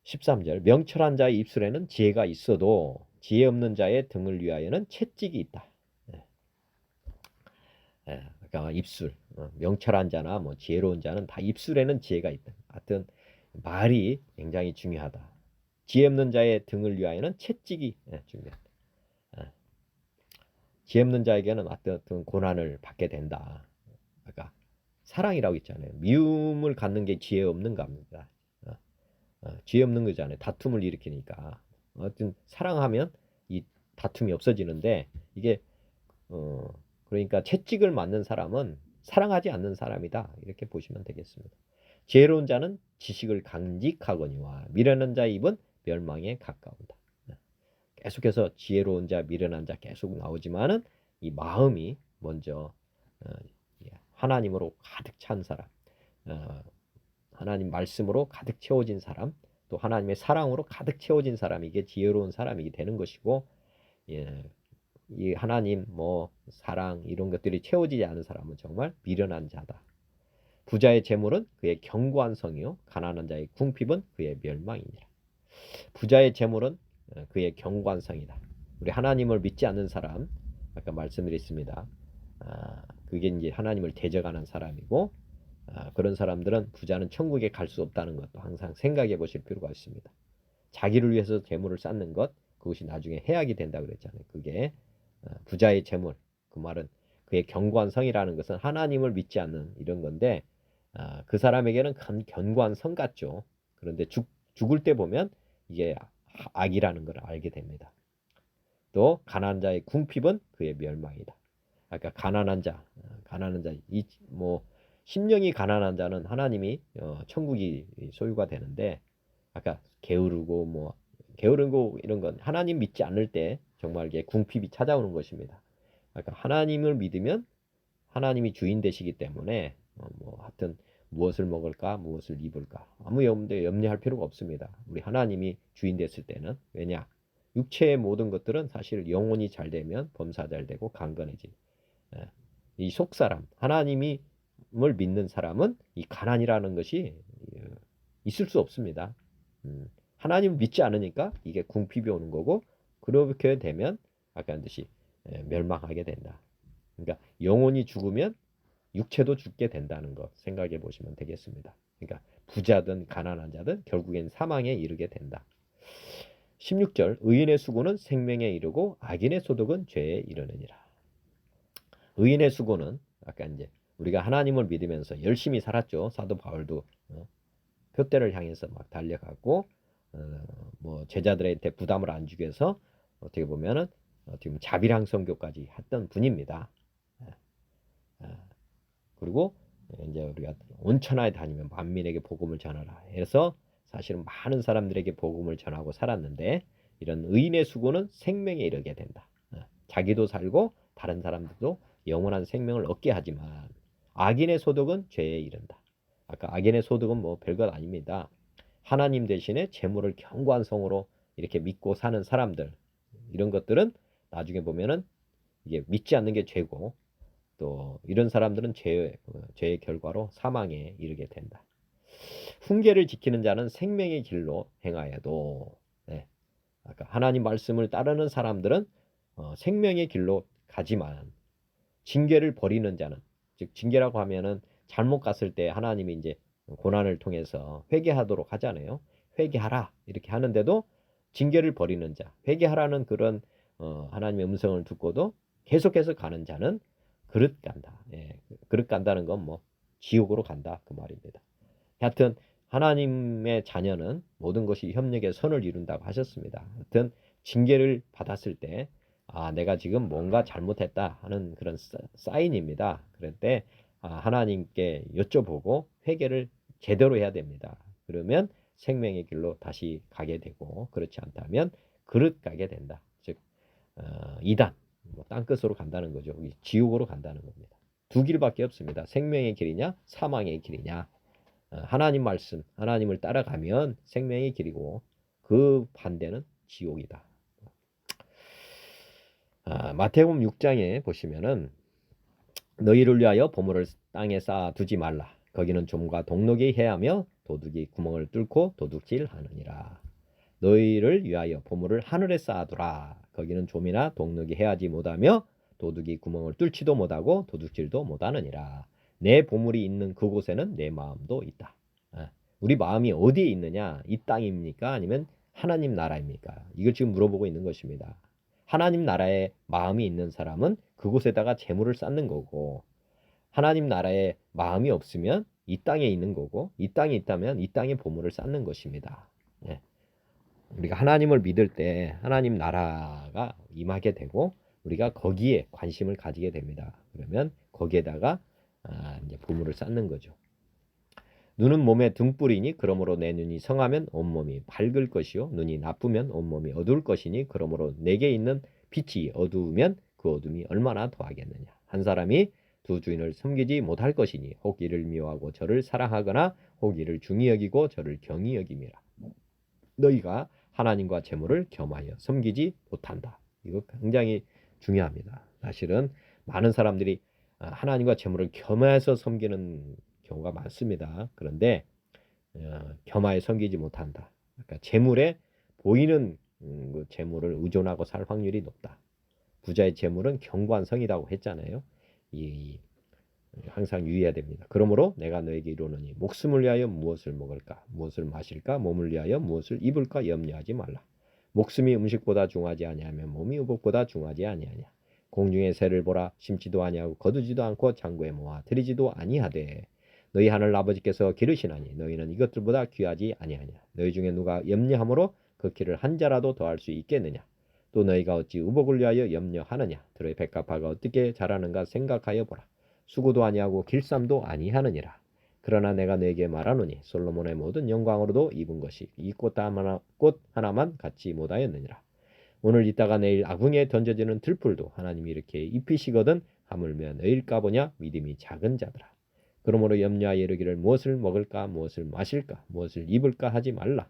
13절 명철한 자의 입술에는 지혜가 있어도 지혜 없는 자의 등을 위하여는 채찍이 있다. 그러니까 입술, 명철한 자나 뭐 지혜로운 자는 다 입술에는 지혜가 있다. 하여튼 말이 굉장히 중요하다. 지혜 없는 자의 등을 위하여는 채찍이 중요하다. 지혜 없는 자에게는 어떤 고난을 받게 된다. 그러니까 사랑이라고 있잖아요. 미움을 갖는 게 지혜 없는 겁니다. 지혜 없는 거잖아요. 다툼을 일으키니까. 어떤 사랑하면 이 다툼이 없어지는데 이게 그러니까 채찍을 맞는 사람은 사랑하지 않는 사람이다. 이렇게 보시면 되겠습니다. 지혜로운 자는 지식을 간직하거니와 미련한 자의 입은 멸망에 가까운다. 계속해서 지혜로운 자, 미련한 자 계속 나오지만은 이 마음이 먼저 하나님으로 가득 찬 사람, 하나님 말씀으로 가득 채워진 사람, 또 하나님의 사랑으로 가득 채워진 사람, 이게 지혜로운 사람이 되는 것이고, 이 하나님 사랑 이런 것들이 채워지지 않은 사람은 정말 미련한 자다. 부자의 재물은 그의 견고한 성이요 가난한 자의 궁핍은 그의 멸망이니라. 부자의 재물은 그의 견고한 성이다. 우리 하나님을 믿지 않는 사람, 아까 말씀드렸습니다. 그게 이제 하나님을 대적하는 사람이고, 그런 사람들은 부자는 천국에 갈 수 없다는 것도 항상 생각해 보실 필요가 있습니다. 자기를 위해서 재물을 쌓는 것, 그것이 나중에 해악이 된다고 그랬잖아요. 그게 부자의 재물, 그 말은 그의 견고한 성이라는 것은 하나님을 믿지 않는 이런 건데, 그 사람에게는 견고한 성 같죠. 그런데 죽을 때 보면 이게 악이라는 걸 알게 됩니다. 또 가난한 자의 궁핍은 그의 멸망이다. 아까 가난한 자, 심령이 가난한 자는 하나님이 천국이 소유가 되는데, 아까 게으르고 이런 건 하나님 믿지 않을 때 정말 이게 궁핍이 찾아오는 것입니다. 아까 하나님을 믿으면 하나님이 주인 되시기 때문에 하여튼 무엇을 먹을까, 무엇을 입을까 아무 염려할 필요가 없습니다. 우리 하나님이 주인 됐을 때는. 왜냐? 육체의 모든 것들은 사실 영혼이 잘 되면 범사 잘 되고 강건해지. 이 속사람, 하나님을 믿는 사람은 이 가난이라는 것이 있을 수 없습니다. 하나님을 믿지 않으니까 이게 궁핍이 오는 거고, 그렇게 되면 아까 한 듯이 멸망하게 된다. 그러니까 영혼이 죽으면 육체도 죽게 된다는 것 생각해 보시면 되겠습니다. 그러니까 부자든 가난한 자든 결국엔 사망에 이르게 된다. 16절 의인의 수고는 생명에 이르고 악인의 소득은 죄에 이르느니라. 의인의 수고는 아까 이제 우리가 하나님을 믿으면서 열심히 살았죠. 사도 바울도 표대를 향해서 막 달려가고 제자들한테 부담을 안 주기 위해서 어떻게 보면은 지금 자비랑 선교까지 했던 분입니다. 그리고 이제 우리가 온천하에 다니면 만민에게 복음을 전하라 해서 사실은 많은 사람들에게 복음을 전하고 살았는데, 이런 의인의 수고는 생명에 이르게 된다. 자기도 살고 다른 사람들도 영원한 생명을 얻게 하지만 악인의 소득은 죄에 이른다. 아까 악인의 소득은 별것 아닙니다. 하나님 대신에 재물을 견고한 성으로 이렇게 믿고 사는 사람들, 이런 것들은 나중에 보면은 이게 믿지 않는 게 죄고, 또 이런 사람들은 죄의 결과로 사망에 이르게 된다. 훈계를 지키는 자는 생명의 길로 행하여도, 아까 하나님 말씀을 따르는 사람들은 생명의 길로 가지만, 징계를 버리는 자는, 즉 징계라고 하면은 잘못 갔을 때 하나님이 이제 고난을 통해서 회개하도록 하잖아요. 회개하라 이렇게 하는데도 징계를 버리는 자, 회개하라는 그런 하나님의 음성을 듣고도 계속해서 가는 자는 그릇 간다. 그릇 간다는 건 지옥으로 간다 그 말입니다. 하여튼 하나님의 자녀는 모든 것이 협력의 선을 이룬다고 하셨습니다. 하여튼 징계를 받았을 때 내가 지금 뭔가 잘못했다 하는 그런 사인입니다. 그럴 때 하나님께 여쭤보고 회개를 제대로 해야 됩니다. 그러면 생명의 길로 다시 가게 되고, 그렇지 않다면 그릇 가게 된다. 즉 이단, 땅끝으로 간다는 거죠. 지옥으로 간다는 겁니다. 두 길밖에 없습니다. 생명의 길이냐 사망의 길이냐. 하나님 말씀, 하나님을 따라가면 생명의 길이고, 그 반대는 지옥이다. 마태복음 6장에 보시면은 너희를 위하여 보물을 땅에 쌓아 두지 말라. 거기는 좀과 동록이 해하며 도둑이 구멍을 뚫고 도둑질하느니라. 너희를 위하여 보물을 하늘에 쌓아두라. 거기는 좀이나 동록이 해하지 못하며 도둑이 구멍을 뚫지도 못하고 도둑질도 못하느니라. 내 보물이 있는 그곳에는 내 마음도 있다. 우리 마음이 어디에 있느냐? 이 땅입니까? 아니면 하나님 나라입니까? 이걸 지금 물어보고 있는 것입니다. 하나님 나라에 마음이 있는 사람은 그곳에다가 재물을 쌓는 거고, 하나님 나라에 마음이 없으면 이 땅에 있는 거고, 이 땅에 있다면 이 땅에 보물을 쌓는 것입니다. 우리가 하나님을 믿을 때 하나님 나라가 임하게 되고 우리가 거기에 관심을 가지게 됩니다. 그러면 거기에다가 이제 보물을 쌓는 거죠. 눈은 몸의 등불이니 그러므로 내 눈이 성하면 온몸이 밝을 것이요 눈이 나쁘면 온몸이 어두울 것이니 그러므로 내게 있는 빛이 어두우면 그 어둠이 얼마나 더하겠느냐. 한 사람이 두 주인을 섬기지 못할 것이니 혹 이를 미워하고 저를 사랑하거나 혹 이를 중히 여기고 저를 경히 여김이라. 너희가 하나님과 재물을 겸하여 섬기지 못한다. 이거 굉장히 중요합니다. 사실은 많은 사람들이 하나님과 재물을 겸해서 섬기는 경우가 많습니다. 그런데 겸하여 섬기지 못한다. 그러니까 재물에 보이는 그 재물을 의존하고 살 확률이 높다. 부자의 재물은 경관성이라고 했잖아요. 이 항상 유의해야 됩니다. 그러므로 내가 너에게 이르노니 목숨을 위하여 무엇을 먹을까 무엇을 마실까 몸을 위하여 무엇을 입을까 염려하지 말라. 목숨이 음식보다 중하지 아니하면 몸이 의복보다 중하지 아니하냐. 공중의 새를 보라 심지도 아니하고 거두지도 않고 창고에 모아 들이지도 아니하되 너희 하늘 아버지께서 기르시나니 너희는 이것들보다 귀하지 아니하냐. 너희 중에 누가 염려함으로 그 키를 한 자라도 더할 수 있겠느냐. 또 너희가 어찌 의복을 위하여 염려하느냐. 들의 백합화가 어떻게 자라는가 생각하여 보라. 수고도 아니하고 길쌈도 아니하느니라. 그러나 내가 너에게 말하노니 솔로몬의 모든 영광으로도 입은 것이 이 꽃 하나만 갖지 못하였느니라. 오늘 있다가 내일 아궁이에 던져지는 들풀도 하나님이 이렇게 입히시거든 하물며 너희일까 보냐. 믿음이 작은 자들아. 그러므로 염려하여 이르기를 무엇을 먹을까 무엇을 마실까 무엇을 입을까 하지 말라.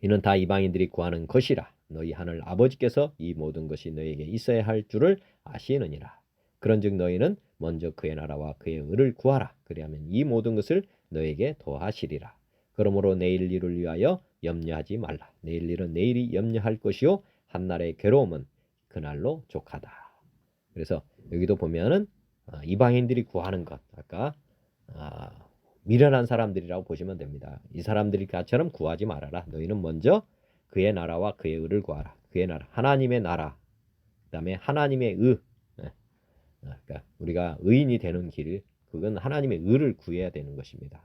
이는 다 이방인들이 구하는 것이라. 너희 하늘 아버지께서 이 모든 것이 너희에게 있어야 할 줄을 아시느니라. 그런즉 너희는 먼저 그의 나라와 그의 의를 구하라. 그리하면 이 모든 것을 너에게 더하시리라. 그러므로 내일 일을 위하여 염려하지 말라. 내일 일은 내일이 염려할 것이요 한날의 괴로움은 그날로 족하다. 그래서 여기도 보면은 이방인들이 구하는 것 아까 미련한 사람들이라고 보시면 됩니다. 이 사람들이 가처럼 구하지 말아라. 너희는 먼저 그의 나라와 그의 의를 구하라. 그의 나라 하나님의 나라 그 다음에 하나님의 의 그러니까 우리가 의인이 되는 길, 그건 하나님의 의를 구해야 되는 것입니다.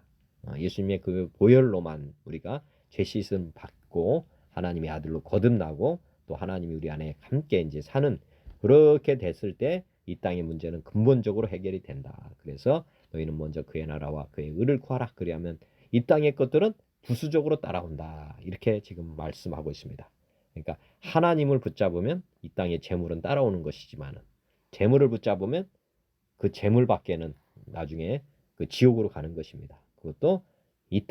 예수님의 그 보혈로만 우리가 죄 씻음 받고 하나님의 아들로 거듭나고 또 하나님이 우리 안에 함께 이제 사는 그렇게 됐을 때 이 땅의 문제는 근본적으로 해결이 된다. 그래서 너희는 먼저 그의 나라와 그의 의를 구하라. 그리하면 이 땅의 것들은 부수적으로 따라온다. 이렇게 지금 말씀하고 있습니다. 그러니까 하나님을 붙잡으면 이 땅의 재물은 따라오는 것이지만은 재물을 붙잡으면 그 재물밖에는 나중에 그 지옥으로 가는 것입니다. 그것도 이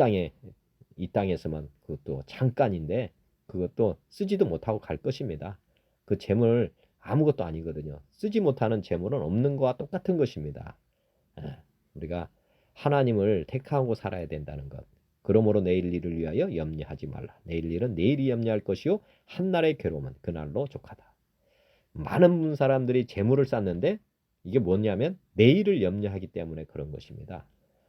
땅에서만 그것도 잠깐인데 그것도 쓰지도 못하고 갈 것입니다. 그 재물 아무것도 아니거든요. 쓰지 못하는 재물은 없는 것과 똑같은 것입니다. 우리가 하나님을 택하고 살아야 된다는 것. 그러므로 내일 일을 위하여 염려하지 말라. 내일 일은 내일이 염려할 것이요 한날의 괴로움은 그날로 족하다. 많은 사람들이 재물을 쌓는데 이게 뭐냐면 내일을 염려하기 때문에 그런 것입니다.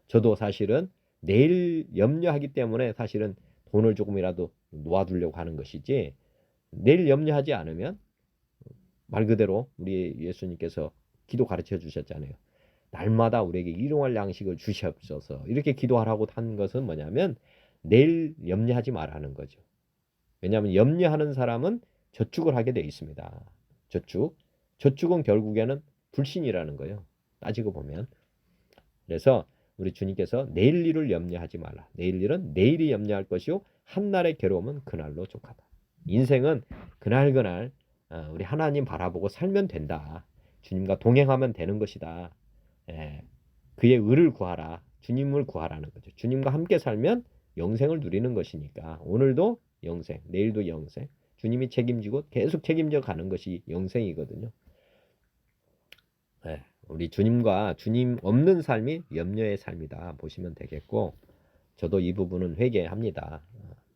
저도 사실은 내일 염려하기 때문에 사실은 돈을 조금이라도 놓아두려고 하는 것이지 내일 염려하지 않으면 말 그대로 우리 예수님께서 기도 가르쳐 주셨잖아요. 날마다 우리에게 일용할 양식을 주시옵소서 이렇게 기도하라고 한 것은 뭐냐면 내일 염려하지 말라는 거죠. 왜냐하면 염려하는 사람은 저축을 하게 돼 있습니다. 저축은 결국에는 불신이라는 거예요. 따지고 보면. 그래서 우리 주님께서 내일 일을 염려하지 말라. 내일 일은 내일이 염려할 것이요 한날의 괴로움은 그날로 족하다. 인생은 그날그날 우리 하나님 바라보고 살면 된다. 주님과 동행하면 되는 것이다. 그의 의를 구하라. 주님을 구하라는 거죠. 주님과 함께 살면 영생을 누리는 것이니까 오늘도 영생, 내일도 영생. 주님이 책임지고 계속 책임져 가는 것이 영생이거든요. 우리 주님과 주님 없는 삶이 염려의 삶이다 보시면 되겠고 저도 이 부분은 회개합니다.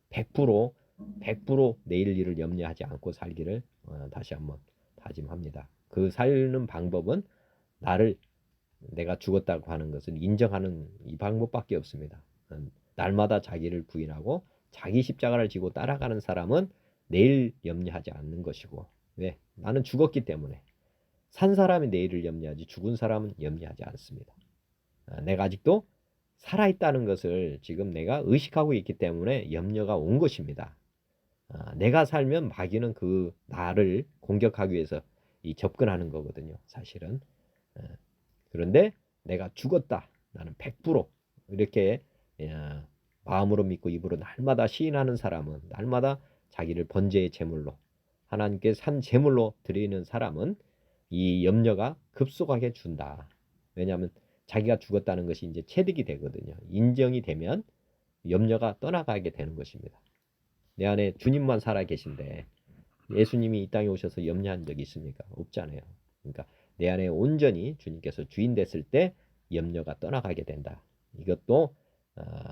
100% 내일 일을 염려하지 않고 살기를 다시 한번 다짐합니다. 그 사는 방법은 내가 죽었다고 하는 것을 인정하는 이 방법밖에 없습니다. 날마다 자기를 부인하고 자기 십자가를 지고 따라가는 사람은 내일 염려하지 않는 것이고 왜? 나는 죽었기 때문에 산 사람이 내일을 염려하지 죽은 사람은 염려하지 않습니다. 내가 아직도 살아있다는 것을 지금 내가 의식하고 있기 때문에 염려가 온 것입니다. 내가 살면 마귀는 그 나를 공격하기 위해서 접근하는 거거든요. 사실은. 그런데 내가 죽었다. 나는 100% 이렇게 마음으로 믿고 입으로 날마다 시인하는 사람은, 날마다 자기를 번제의 제물로 하나님께 산 제물로 드리는 사람은 이 염려가 급속하게 준다. 왜냐하면 자기가 죽었다는 것이 이제 체득이 되거든요. 인정이 되면 염려가 떠나가게 되는 것입니다. 내 안에 주님만 살아 계신데 예수님이 이 땅에 오셔서 염려한 적이 있습니까? 없잖아요. 그러니까 내 안에 온전히 주님께서 주인 됐을 때 염려가 떠나가게 된다. 이것도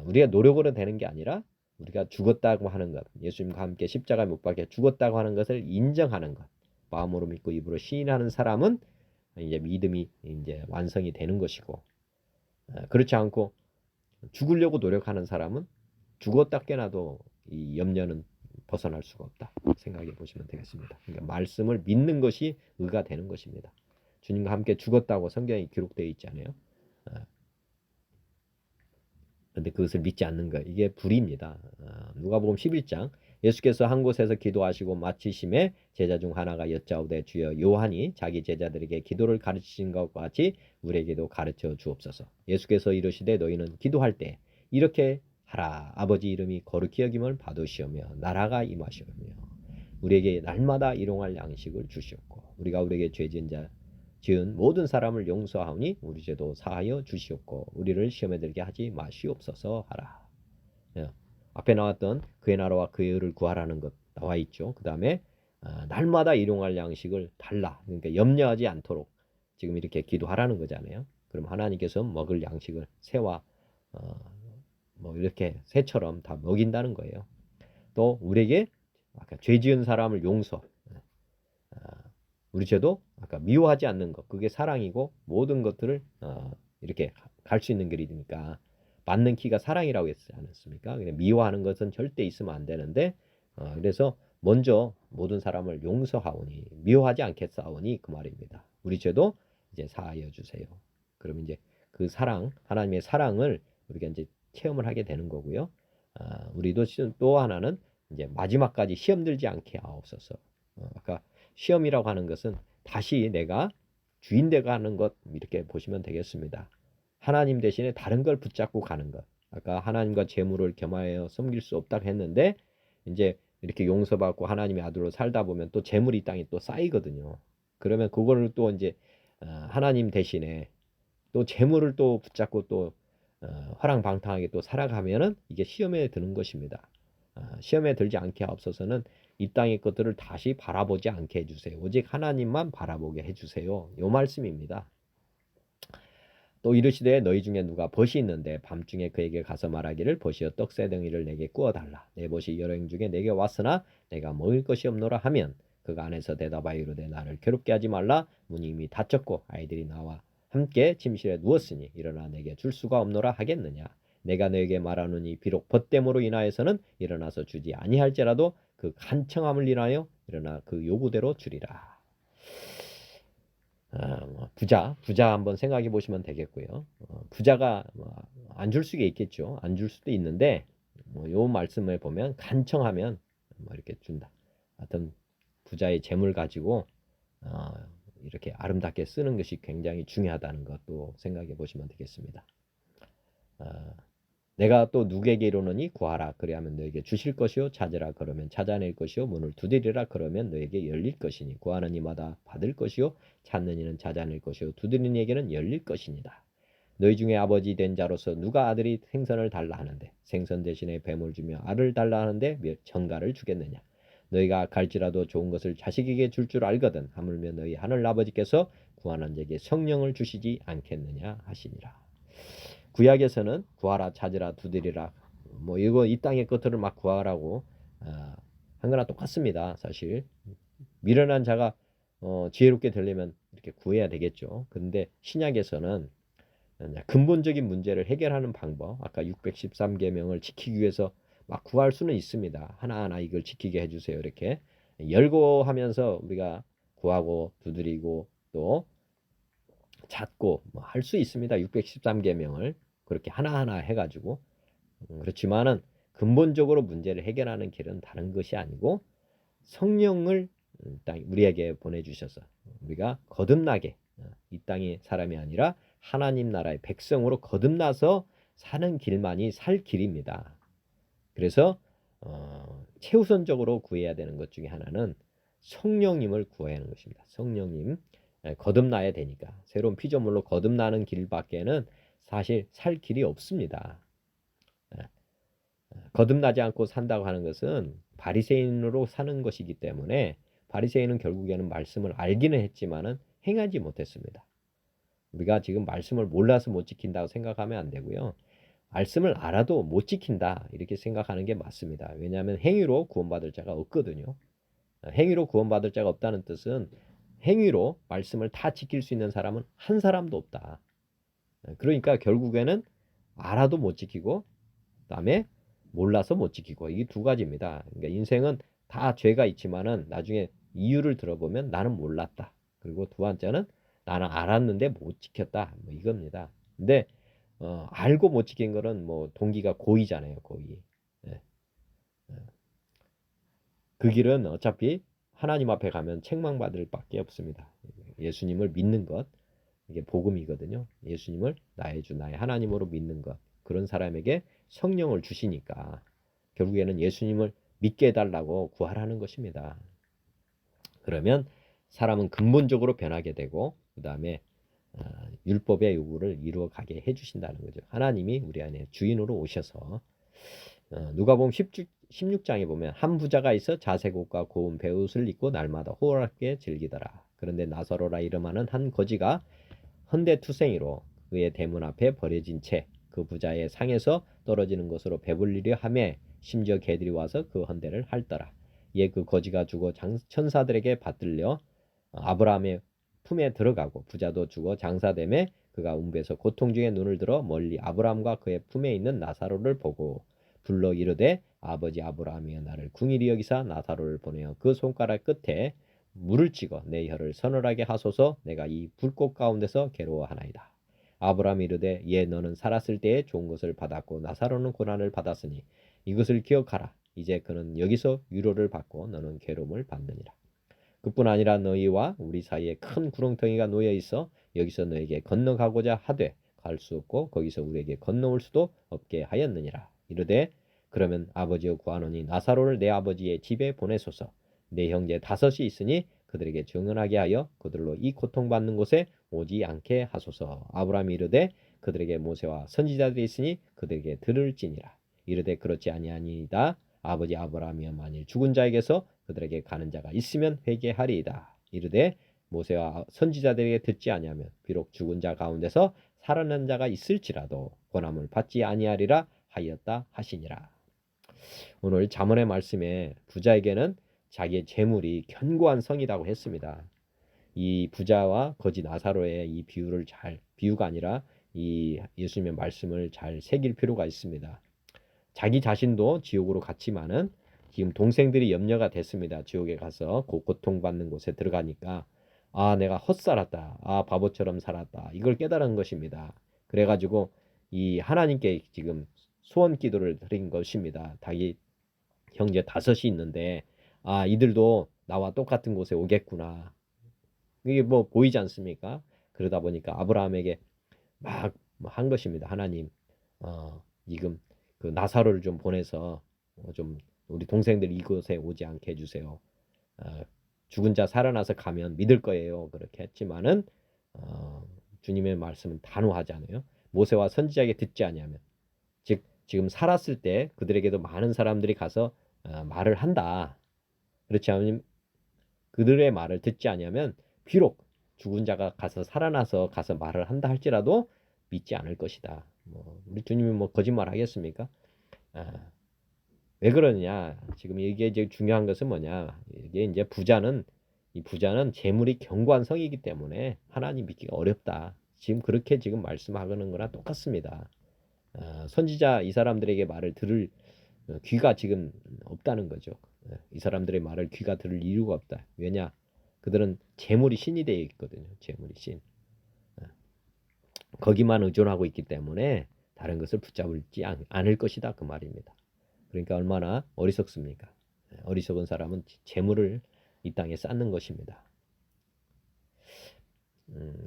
우리가 노력으로 되는 게 아니라 우리가 죽었다고 하는 것, 예수님과 함께 십자가에 못 박혀 죽었다고 하는 것을 인정하는 것, 마음으로 믿고 입으로 시인하는 사람은 이제 믿음이 이제 완성이 되는 것이고, 그렇지 않고 죽으려고 노력하는 사람은 죽었다 깨나도 이 염려는 벗어날 수가 없다 생각해 보시면 되겠습니다. 그러니까 말씀을 믿는 것이 의가 되는 것입니다. 주님과 함께 죽었다고 성경에 기록되어 있잖아요. 그런데 그것을 믿지 않는 것, 이게 불의입니다. 누가복음 11장, 예수께서 한 곳에서 기도하시고 마치심에 제자 중 하나가 여짜오되 주여 요한이 자기 제자들에게 기도를 가르치신 것과 같이 우리에게도 가르쳐 주옵소서. 예수께서 이르시되 너희는 기도할 때 이렇게 하라. 아버지 이름이 거룩히 여김을 받으시오며 나라가 임하시오며 우리에게 날마다 일용할 양식을 주시옵고 우리가 우리에게 죄 지은 모든 사람을 용서하오니 우리 죄도 사하여 주시옵고 우리를 시험에 들게 하지 마시옵소서 하라. 앞에 나왔던 그의 나라와 그의 의를 구하라는 것 나와 있죠. 그 다음에 날마다 일용할 양식을 달라. 그러니까 염려하지 않도록 지금 이렇게 기도하라는 거잖아요. 그럼 하나님께서 먹을 양식을 새와 뭐 이렇게 새처럼 다 먹인다는 거예요. 또 우리에게 아까 죄 지은 사람을 용서, 우리 죄도 아까 미워하지 않는 것, 그게 사랑이고 모든 것들을 이렇게 갈 수 있는 길이니까 맞는 키가 사랑이라고 했지 않았습니까? 미워하는 것은 절대 있으면 안 되는데 그래서 먼저 모든 사람을 용서하오니 미워하지 않겠사오니 그 말입니다. 우리 죄도 이제 사하여 주세요. 그러면 이제 그 사랑, 하나님의 사랑을 우리가 이제 체험을 하게 되는 거고요. 우리도 또 하나는 이제 마지막까지 시험 들지 않게 하옵소서. 아까 시험이라고 하는 것은 다시 내가 주인 되가 하는 것 이렇게 보시면 되겠습니다. 하나님 대신에 다른 걸 붙잡고 가는 것. 아까 하나님과 재물을 겸하여 섬길 수 없다고 했는데 이제 이렇게 용서받고 하나님의 아들로 살다 보면 또 재물이 이 땅에 또 쌓이거든요. 그러면 그거를 또 이제 하나님 대신에 또 재물을 또 붙잡고 또 화랑방탕하게 또 살아가면은 이게 시험에 드는 것입니다. 시험에 들지 않게 하옵소서는 이 땅의 것들을 다시 바라보지 않게 해주세요. 오직 하나님만 바라보게 해주세요. 요 말씀입니다. 또 이르시되 너희 중에 누가 벗이 있는데 밤중에 그에게 가서 말하기를 벗이여 떡새덩이를 내게 구워달라. 내 벗이 여행 중에 내게 왔으나 내가 먹을 것이 없노라 하면 그가 안에서 대답하여 이르되 나를 괴롭게 하지 말라. 문이 이미 닫혔고 아이들이 나와 함께 침실에 누웠으니 일어나 내게 줄 수가 없노라 하겠느냐. 내가 너에게 말하노니 비록 벗됨으로 인하여서는 일어나서 주지 아니할지라도 그 간청함을 인하여 일어나 그 요구대로 주리라. 부자 한번 생각해 보시면 되겠고요. 부자가 안 줄 수가 있겠죠. 안 줄 수도 있는데 요 말씀을 보면 간청하면 이렇게 준다. 하여튼 부자의 재물 가지고 이렇게 아름답게 쓰는 것이 굉장히 중요하다는 것도 생각해 보시면 되겠습니다. 내가 또 누구에게 이르노니 구하라 그리하면 너에게 주실 것이요 찾으라 그러면 찾아낼 것이요 문을 두드리라 그러면 너에게 열릴 것이니 구하는 이마다 받을 것이요 찾는 이는 찾아낼 것이요 두드리는 이에게는 열릴 것이니라. 너희 중에 아버지 된 자로서 누가 아들이 생선을 달라 하는데 생선 대신에 뱀을 주며 알을 달라 하는데 전갈을 주겠느냐. 너희가 갈지라도 좋은 것을 자식에게 줄 줄 알거든 하물며 너희 하늘 아버지께서 구하는 자에게 성령을 주시지 않겠느냐 하시니라. 구약에서는 구하라 찾으라 두드리라 이거 이 땅의 것들을 막 구하라고 한 거나 똑같습니다. 사실 미련한 자가 지혜롭게 되려면 이렇게 구해야 되겠죠. 근데 신약에서는 근본적인 문제를 해결하는 방법, 아까 613계명을 지키기 위해서 막 구할 수는 있습니다. 하나하나 이걸 지키게 해주세요. 이렇게 열고 하면서 우리가 구하고 두드리고 또 찾고 할 수 있습니다. 613계명을 그렇게 하나하나 해가지고 그렇지만은 근본적으로 문제를 해결하는 길은 다른 것이 아니고 성령을 우리에게 보내주셔서 우리가 거듭나게 이 땅의 사람이 아니라 하나님 나라의 백성으로 거듭나서 사는 길만이 살 길입니다. 그래서 최우선적으로 구해야 되는 것 중에 하나는 성령님을 구해야 하는 것입니다. 성령님 거듭나야 되니까 새로운 피조물로 거듭나는 길밖에는 사실 살 길이 없습니다. 거듭나지 않고 산다고 하는 것은 바리새인으로 사는 것이기 때문에 바리새인은 결국에는 말씀을 알기는 했지만은 행하지 못했습니다. 우리가 지금 말씀을 몰라서 못 지킨다고 생각하면 안 되고요. 말씀을 알아도 못 지킨다 이렇게 생각하는 게 맞습니다. 왜냐하면 행위로 구원받을 자가 없거든요. 행위로 구원받을 자가 없다는 뜻은 행위로 말씀을 다 지킬 수 있는 사람은 한 사람도 없다. 그러니까 결국에는 알아도 못 지키고 그다음에 몰라서 못 지키고 이게 두 가지입니다. 그러니까 인생은 다 죄가 있지만은 나중에 이유를 들어보면 나는 몰랐다. 그리고 두 번째는 나는 알았는데 못 지켰다. 뭐 이겁니다. 근데 알고 못 지킨 거는 뭐 동기가 고의잖아요. 고의. 예. 그 길은 어차피 하나님 앞에 가면 책망받을 밖에 없습니다. 예수님을 믿는 것 이게 복음이거든요. 예수님을 나의 주 나의 하나님으로 믿는 것 그런 사람에게 성령을 주시니까 결국에는 예수님을 믿게 해달라고 구하라는 것입니다. 그러면 사람은 근본적으로 변하게 되고 그 다음에 율법의 요구를 이루어가게 해주신다는 거죠. 하나님이 우리 안에 주인으로 오셔서 누가복음 16장에 보면 한 부자가 있어 자색옷과 고운 베옷을 입고 날마다 호락하게 즐기더라. 그런데 나사로라 이름하는 한 거지가 헌데투생이로 그의 대문 앞에 버려진 채 그 부자의 상에서 떨어지는 것으로 배불리려 하며 심지어 개들이 와서 그 헌데를 핥더라. 이에 그 거지가 죽어 천사들에게 받들려 아브라함의 품에 들어가고 부자도 죽어 장사되매 그가 움배에서 고통 중에 눈을 들어 멀리 아브라함과 그의 품에 있는 나사로를 보고 불러 이르되 아버지 아브라함이여 나를 궁일이 여기사 나사로를 보내어 그 손가락 끝에 물을 찍어 내 혀를 서늘하게 하소서 내가 이 불꽃 가운데서 괴로워하나이다. 아브라함이 이르되 예 너는 살았을 때에 좋은 것을 받았고 나사로는 고난을 받았으니 이것을 기억하라. 이제 그는 여기서 위로를 받고 너는 괴로움을 받느니라. 그뿐 아니라 너희와 우리 사이에 큰 구렁텅이가 놓여 있어 여기서 너에게 건너가고자 하되 갈 수 없고 거기서 우리에게 건너올 수도 없게 하였느니라. 이르되 그러면 아버지여 구하노니 나사로를 내 아버지의 집에 보내소서. 내 형제 5이 있으니 그들에게 증언하게 하여 그들로 이 고통받는 곳에 오지 않게 하소서. 아브라함이 이르되 그들에게 모세와 선지자들이 있으니 그들에게 들을지니라. 이르되 그렇지 아니하니이다. 아버지 아브라함이여 만일 죽은 자에게서 그들에게 가는 자가 있으면 회개하리이다. 이르되 모세와 선지자들에게 듣지 아니하면 비록 죽은 자 가운데서 살아난 자가 있을지라도 권함을 받지 아니하리라 하였다 하시니라. 오늘 잠언의 말씀에 부자에게는 자기의 재물이 견고한 성이라고 했습니다. 이 부자와 거지 나사로의 이 비유가 아니라 이 예수님의 말씀을 잘 새길 필요가 있습니다. 자기 자신도 지옥으로 갔지만은 지금 동생들이 염려가 됐습니다. 지옥에 가서 고통받는 곳에 들어가니까 아 내가 헛살았다. 아 바보처럼 살았다. 이걸 깨달은 것입니다. 그래가지고 이 하나님께 지금 소원 기도를 드린 것입니다. 자기 형제 5이 있는데 아 이들도 나와 똑같은 곳에 오겠구나. 이게 뭐 보이지 않습니까? 그러다 보니까 아브라함에게 막 한 것입니다. 하나님 지금 그 나사로를 좀 보내서 좀 우리 동생들 이곳에 오지 않게 해주세요. 죽은 자 살아나서 가면 믿을 거예요. 그렇게 했지만은 주님의 말씀은 단호하잖아요. 모세와 선지자에게 듣지 아니하면 즉 지금 살았을 때 그들에게도 많은 사람들이 가서 말을 한다. 그렇지 않으면 그들의 말을 듣지 아니하면 비록 죽은 자가 가서 살아나서 가서 말을 한다 할지라도 믿지 않을 것이다. 뭐 우리 주님이 뭐 거짓말 하겠습니까? 왜 그러느냐? 지금 이게 이제 중요한 것은 뭐냐? 이게 이제 이 부자는 재물이 견고한 성이기 때문에 하나님 믿기가 어렵다. 지금 그렇게 지금 말씀하는 거나 똑같습니다. 선지자 이 사람들에게 말을 들을 귀가 지금 없다는 거죠. 이 사람들의 말을 귀가 들을 이유가 없다. 왜냐? 그들은 재물이 신이 되어 있거든요. 재물이 신. 거기만 의존하고 있기 때문에 다른 것을 붙잡지 않을 것이다. 그 말입니다. 그러니까 얼마나 어리석습니까? 어리석은 사람은 재물을 이 땅에 쌓는 것입니다.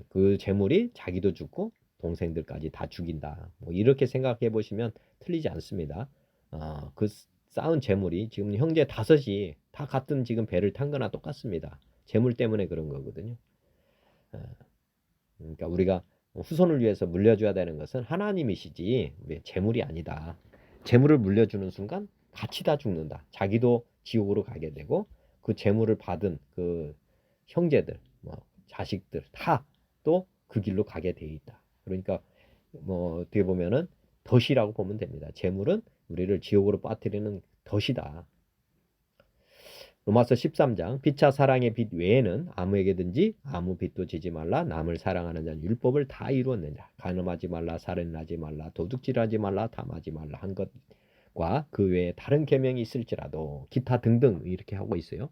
그 재물이 자기도 죽고 동생들까지 다 죽인다. 뭐 이렇게 생각해 보시면 틀리지 않습니다. 그 쌓은 재물이 지금 형제 5이 다 같은 지금 배를 탄 거나 똑같습니다. 재물 때문에 그런 거거든요. 그러니까 우리가 후손을 위해서 물려줘야 되는 것은 하나님이시지 재물이 아니다. 재물을 물려주는 순간 같이 다 죽는다. 자기도 지옥으로 가게 되고 그 재물을 받은 그 형제들, 뭐 자식들 다 또 그 길로 가게 돼 있다. 그러니까 뭐 어떻게 보면은 덫이라고 보면 됩니다. 재물은 우리를 지옥으로 빠뜨리는 덫이다. 로마서 13장 빛과 사랑의 빛 외에는 아무에게든지 아무 빛도 지지 말라. 남을 사랑하는 자는 율법을 다 이루었느냐. 간음하지 말라, 살인하지 말라, 도둑질하지 말라, 탐하지 말라 한 것과 그 외에 다른 계명이 있을지라도 기타 등등 이렇게 하고 있어요.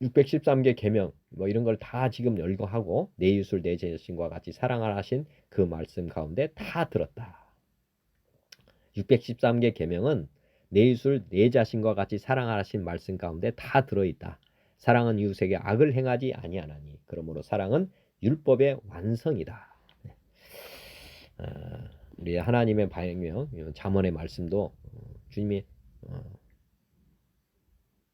613개 계명 뭐 이런 걸 다 지금 열거하고 내 이웃을 내 자신과 같이 사랑하라 하신 그 말씀 가운데 다 들었다. 613개 계명은 내 이웃을 내 자신과 같이 사랑하신 말씀 가운데 다 들어있다. 사랑은 이웃에게 악을 행하지 아니하나니 그러므로 사랑은 율법의 완성이다. 우리 하나님의 발명 잠언의 말씀도 주님이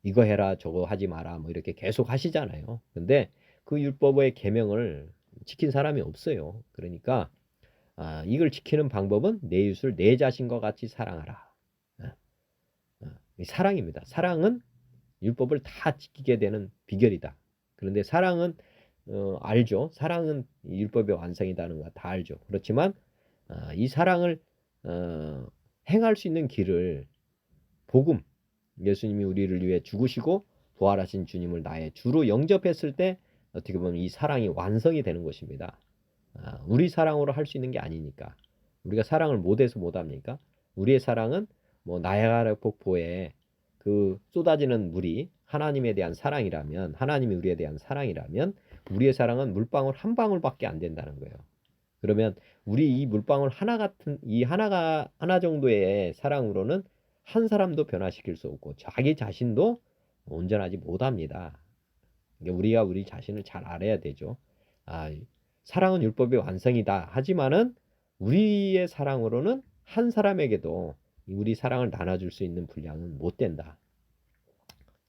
이거 해라 저거 하지 마라 뭐 이렇게 계속 하시잖아요. 근데 그 율법의 계명을 지킨 사람이 없어요. 그러니까 이걸 지키는 방법은 내 이웃을 내 자신과 같이 사랑하라. 사랑입니다. 사랑은 율법을 다 지키게 되는 비결이다. 그런데 사랑은 알죠. 사랑은 율법의 완성이라는 거 다 알죠. 그렇지만 이 사랑을 행할 수 있는 길을 복음, 예수님이 우리를 위해 죽으시고 부활하신 주님을 나의 주로 영접했을 때 어떻게 보면 이 사랑이 완성이 되는 것입니다. 우리 사랑으로 할 수 있는 게 아니니까. 우리가 사랑을 못해서 못합니까? 우리의 사랑은 뭐 나야가라 폭포에 그 쏟아지는 물이 하나님에 대한 사랑이라면, 하나님이 우리에 대한 사랑이라면 우리의 사랑은 물방울 한 방울밖에 안 된다는 거예요. 그러면 우리 이 물방울 하나 같은 이 하나 정도의 사랑으로는 한 사람도 변화시킬 수 없고 자기 자신도 온전하지 못합니다. 우리가 우리 자신을 잘 알아야 되죠. 사랑은 율법의 완성이다. 하지만은 우리의 사랑으로는 한 사람에게도 우리 사랑을 나눠줄 수 있는 분량은 못 된다.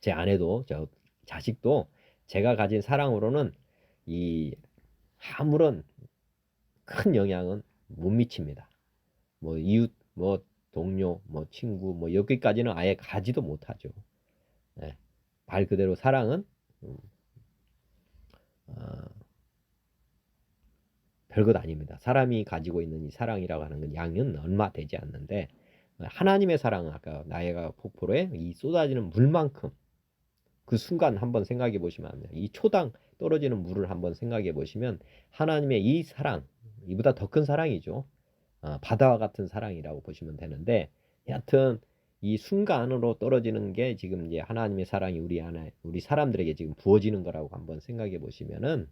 제 아내도 저 자식도 제가 가진 사랑으로는 이 아무런 큰 영향은 못 미칩니다. 뭐 이웃, 뭐 동료, 뭐 친구, 뭐 여기까지는 아예 가지도 못하죠. 네. 말 그대로 사랑은 별것 아닙니다. 사람이 가지고 있는 이 사랑이라고 하는 건 양은 얼마 되지 않는데 하나님의 사랑은 아까 나야가라 폭포로에 이 쏟아지는 물만큼 그 순간 한번 생각해 보시면 합니다. 이 초당 떨어지는 물을 한번 생각해 보시면 하나님의 이 사랑, 이보다 더 큰 사랑이죠. 바다와 같은 사랑이라고 보시면 되는데 여하튼 이 순간으로 떨어지는 게 지금 이제 하나님의 사랑이 우리 안에 우리 사람들에게 지금 부어지는 거라고 한번 생각해 보시면은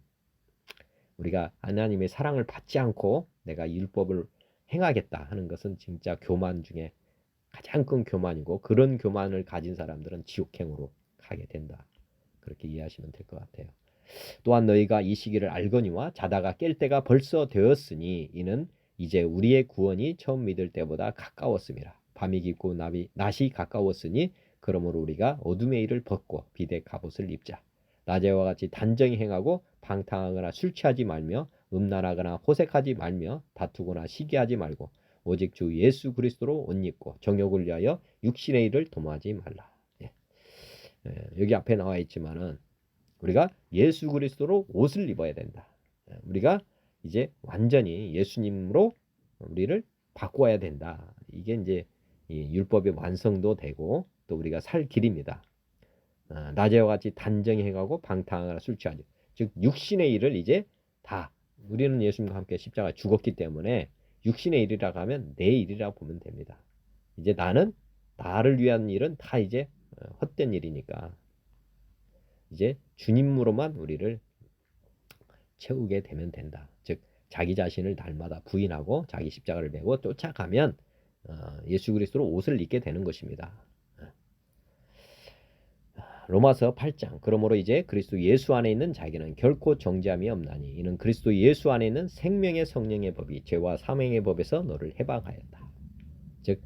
우리가 하나님의 사랑을 받지 않고 내가 율법을 행하겠다 하는 것은 진짜 교만 중에 가장 큰 교만이고 그런 교만을 가진 사람들은 지옥행으로 가게 된다. 그렇게 이해하시면 될 것 같아요. 또한 너희가 이 시기를 알거니와 자다가 깰 때가 벌써 되었으니 이는 이제 우리의 구원이 처음 믿을 때보다 가까웠음이라. 밤이 깊고 낮이 가까웠으니 그러므로 우리가 어둠의 일을 벗고 빛의 갑옷을 입자. 낮에와 같이 단정히 행하고 방탕하거나 술 취하지 말며 음란하거나 호색하지 말며 다투거나 시기하지 말고 오직 주 예수 그리스도로 옷 입고 정욕을 위하여 육신의 일을 도모하지 말라. 여기 앞에 나와 있지만은 우리가 예수 그리스도로 옷을 입어야 된다. 우리가 이제 완전히 예수님으로 우리를 바꿔야 된다. 이게 이제 율법의 완성도 되고 또 우리가 살 길입니다. 낮에와 같이 단정히 행하고 방탕하거나 술 취하지. 즉 육신의 일을 이제 다 우리는 예수님과 함께 십자가에 죽었기 때문에 육신의 일이라고 하면 내 일이라고 보면 됩니다. 이제 나를 위한 일은 다 이제 헛된 일이니까 이제 주님으로만 우리를 채우게 되면 된다. 즉 자기 자신을 날마다 부인하고 자기 십자가를 메고 쫓아가면 예수 그리스도로 옷을 입게 되는 것입니다. 로마서 8장 그러므로 이제 그리스도 예수 안에 있는 자에게는 결코 정죄함이 없나니 이는 그리스도 예수 안에 있는 생명의 성령의 법이 죄와 사망의 법에서 너를 해방하였다. 즉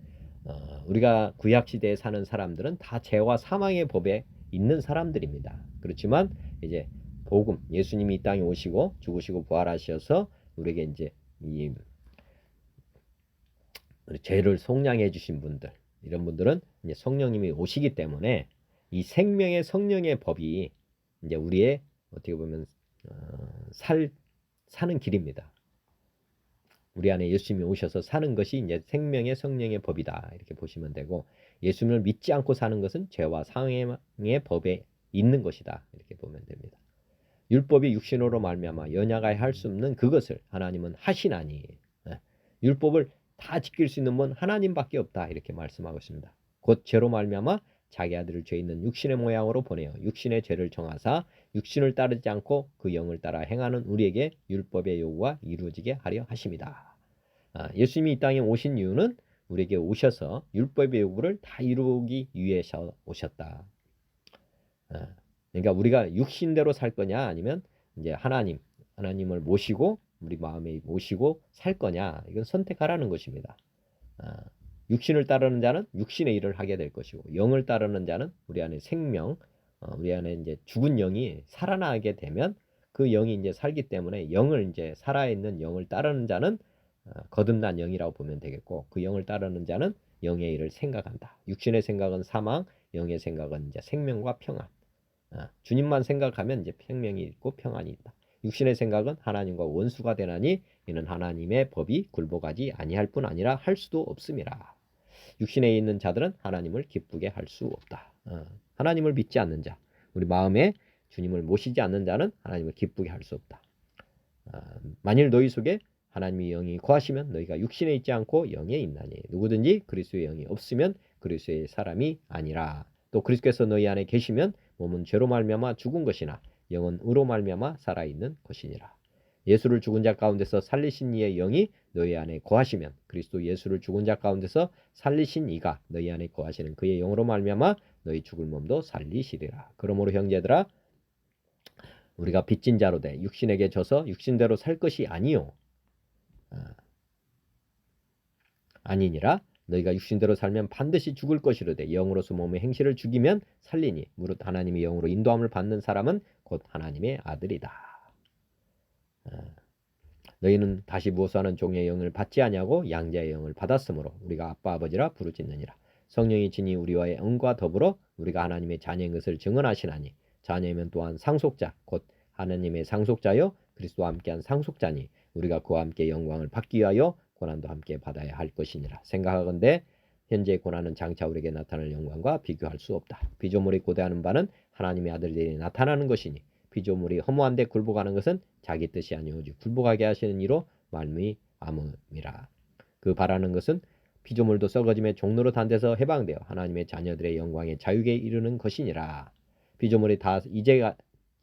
우리가 구약시대에 사는 사람들은 다 죄와 사망의 법에 있는 사람들입니다. 그렇지만 이제 복음, 예수님이 이 땅에 오시고 죽으시고 부활하셔서 우리에게 이제 이 죄를 속량해 주신 분들, 이런 분들은 이제 성령님이 오시기 때문에 이 생명의 성령의 법이 이제 우리의 어떻게 보면 사는 길입니다. 우리 안에 예수님이 오셔서 사는 것이 이제 생명의 성령의 법이다, 이렇게 보시면 되고, 예수님을 믿지 않고 사는 것은 죄와 사망의 법에 있는 것이다, 이렇게 보면 됩니다. 율법이 육신으로 말미암아 연약하여 할 수 없는 그것을 하나님은 하시나니, 율법을 다 지킬 수 있는 분 하나님밖에 없다, 이렇게 말씀하고 있습니다. 곧 죄로 말미암아 자기 아들을 죄 있는 육신의 모양으로 보내어 육신의 죄를 정하사 육신을 따르지 않고 그 영을 따라 행하는 우리에게 율법의 요구가 이루어지게 하려 하심이다. 예수님이 이 땅에 오신 이유는 우리에게 오셔서 율법의 요구를 다 이루기 위해서 오셨다. 그러니까 우리가 육신대로 살 거냐, 아니면 이제 하나님을 모시고 우리 마음에 모시고 살 거냐, 이건 선택하라는 것입니다. 육신을 따르는 자는 육신의 일을 하게 될 것이고, 영을 따르는 자는 우리 안에 생명, 우리 안에 이제 죽은 영이 살아나게 되면 그 영이 이제 살기 때문에 영을 이제 살아있는 영을 따르는 자는 거듭난 영이라고 보면 되겠고, 그 영을 따르는 자는 영의 일을 생각한다. 육신의 생각은 사망, 영의 생각은 이제 생명과 평안. 주님만 생각하면 이제 생명이 있고 평안이 있다. 육신의 생각은 하나님과 원수가 되나니 이는 하나님의 법이 굴복하지 아니할 뿐 아니라 할 수도 없음이라. 육신에 있는 자들은 하나님을 기쁘게 할 수 없다. 하나님을 믿지 않는 자, 우리 마음에 주님을 모시지 않는 자는 하나님을 기쁘게 할 수 없다. 만일 너희 속에 하나님의 영이 거하시면 너희가 육신에 있지 않고 영에 있나니 누구든지 그리스도의 영이 없으면 그리스도의 사람이 아니라. 또 그리스도께서 너희 안에 계시면 몸은 죄로 말미암아 죽은 것이나 영은 의로 말미암아 살아있는 것이니라. 예수를 죽은 자 가운데서 살리신 이의 영이 너희 안에 거하시면 그리스도 예수를 죽은 자 가운데서 살리신 이가 너희 안에 거하시는 그의 영으로 말미암아 너희 죽을 몸도 살리시리라. 그러므로 형제들아, 우리가 빚진 자로 돼 육신에게 져서 육신대로 살 것이 아니요 아니니라. 너희가 육신대로 살면 반드시 죽을 것이로되 영으로서 몸의 행실을 죽이면 살리니 무릇 하나님의 영으로 인도함을 받는 사람은 곧 하나님의 아들이다. 너희는 다시 무엇하는 종의 영을 받지 아니하고 양자의 영을 받았으므로 우리가 아빠 아버지라 부르짖느니라. 성령이 친히 우리와의 영과 더불어 우리가 하나님의 자녀인 것을 증언하시나니 자녀이면 또한 상속자 곧 하나님의 상속자요 그리스도와 함께한 상속자니 우리가 그와 함께 영광을 받기 위하여 고난도 함께 받아야 할 것이니라. 생각하건대 현재의 고난은 장차 우리에게 나타날 영광과 비교할 수 없다. 피조물이 고대하는 바는 하나님의 아들들이 나타나는 것이니 피조물이 허무한데 굴복하는 것은 자기 뜻이 아니오 오직 굴복하게 하시는 이로 말미암음이라. 그 바라는 것은 피조물도 썩어짐의 종로로 단데서 해방되어 하나님의 자녀들의 영광의 자유에 이르는 것이니라. 피조물이 다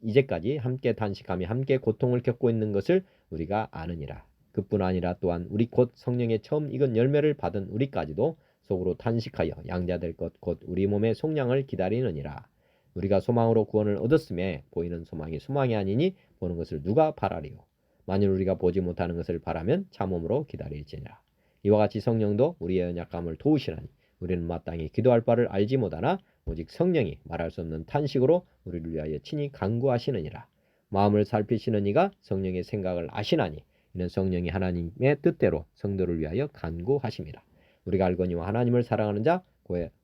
이제까지 함께 단식하며 함께 고통을 겪고 있는 것을 우리가 아느니라. 그뿐 아니라 또한 우리 곧 성령의 처음 익은 열매를 받은 우리까지도 속으로 탄식하여 양자될 것 곧 우리 몸의 속량을 기다리느니라. 우리가 소망으로 구원을 얻었음에 보이는 소망이 소망이 아니니 보는 것을 누가 바라리요. 만일 우리가 보지 못하는 것을 바라면 참음으로 기다릴지니라. 이와 같이 성령도 우리의 연약함을 도우시나니 우리는 마땅히 기도할 바를 알지 못하나 오직 성령이 말할 수 없는 탄식으로 우리를 위하여 친히 간구하시느니라. 마음을 살피시는 이가 성령의 생각을 아시나니 이는 성령이 하나님의 뜻대로 성도를 위하여 간구하심이라. 우리가 알거니와 하나님을 사랑하는 자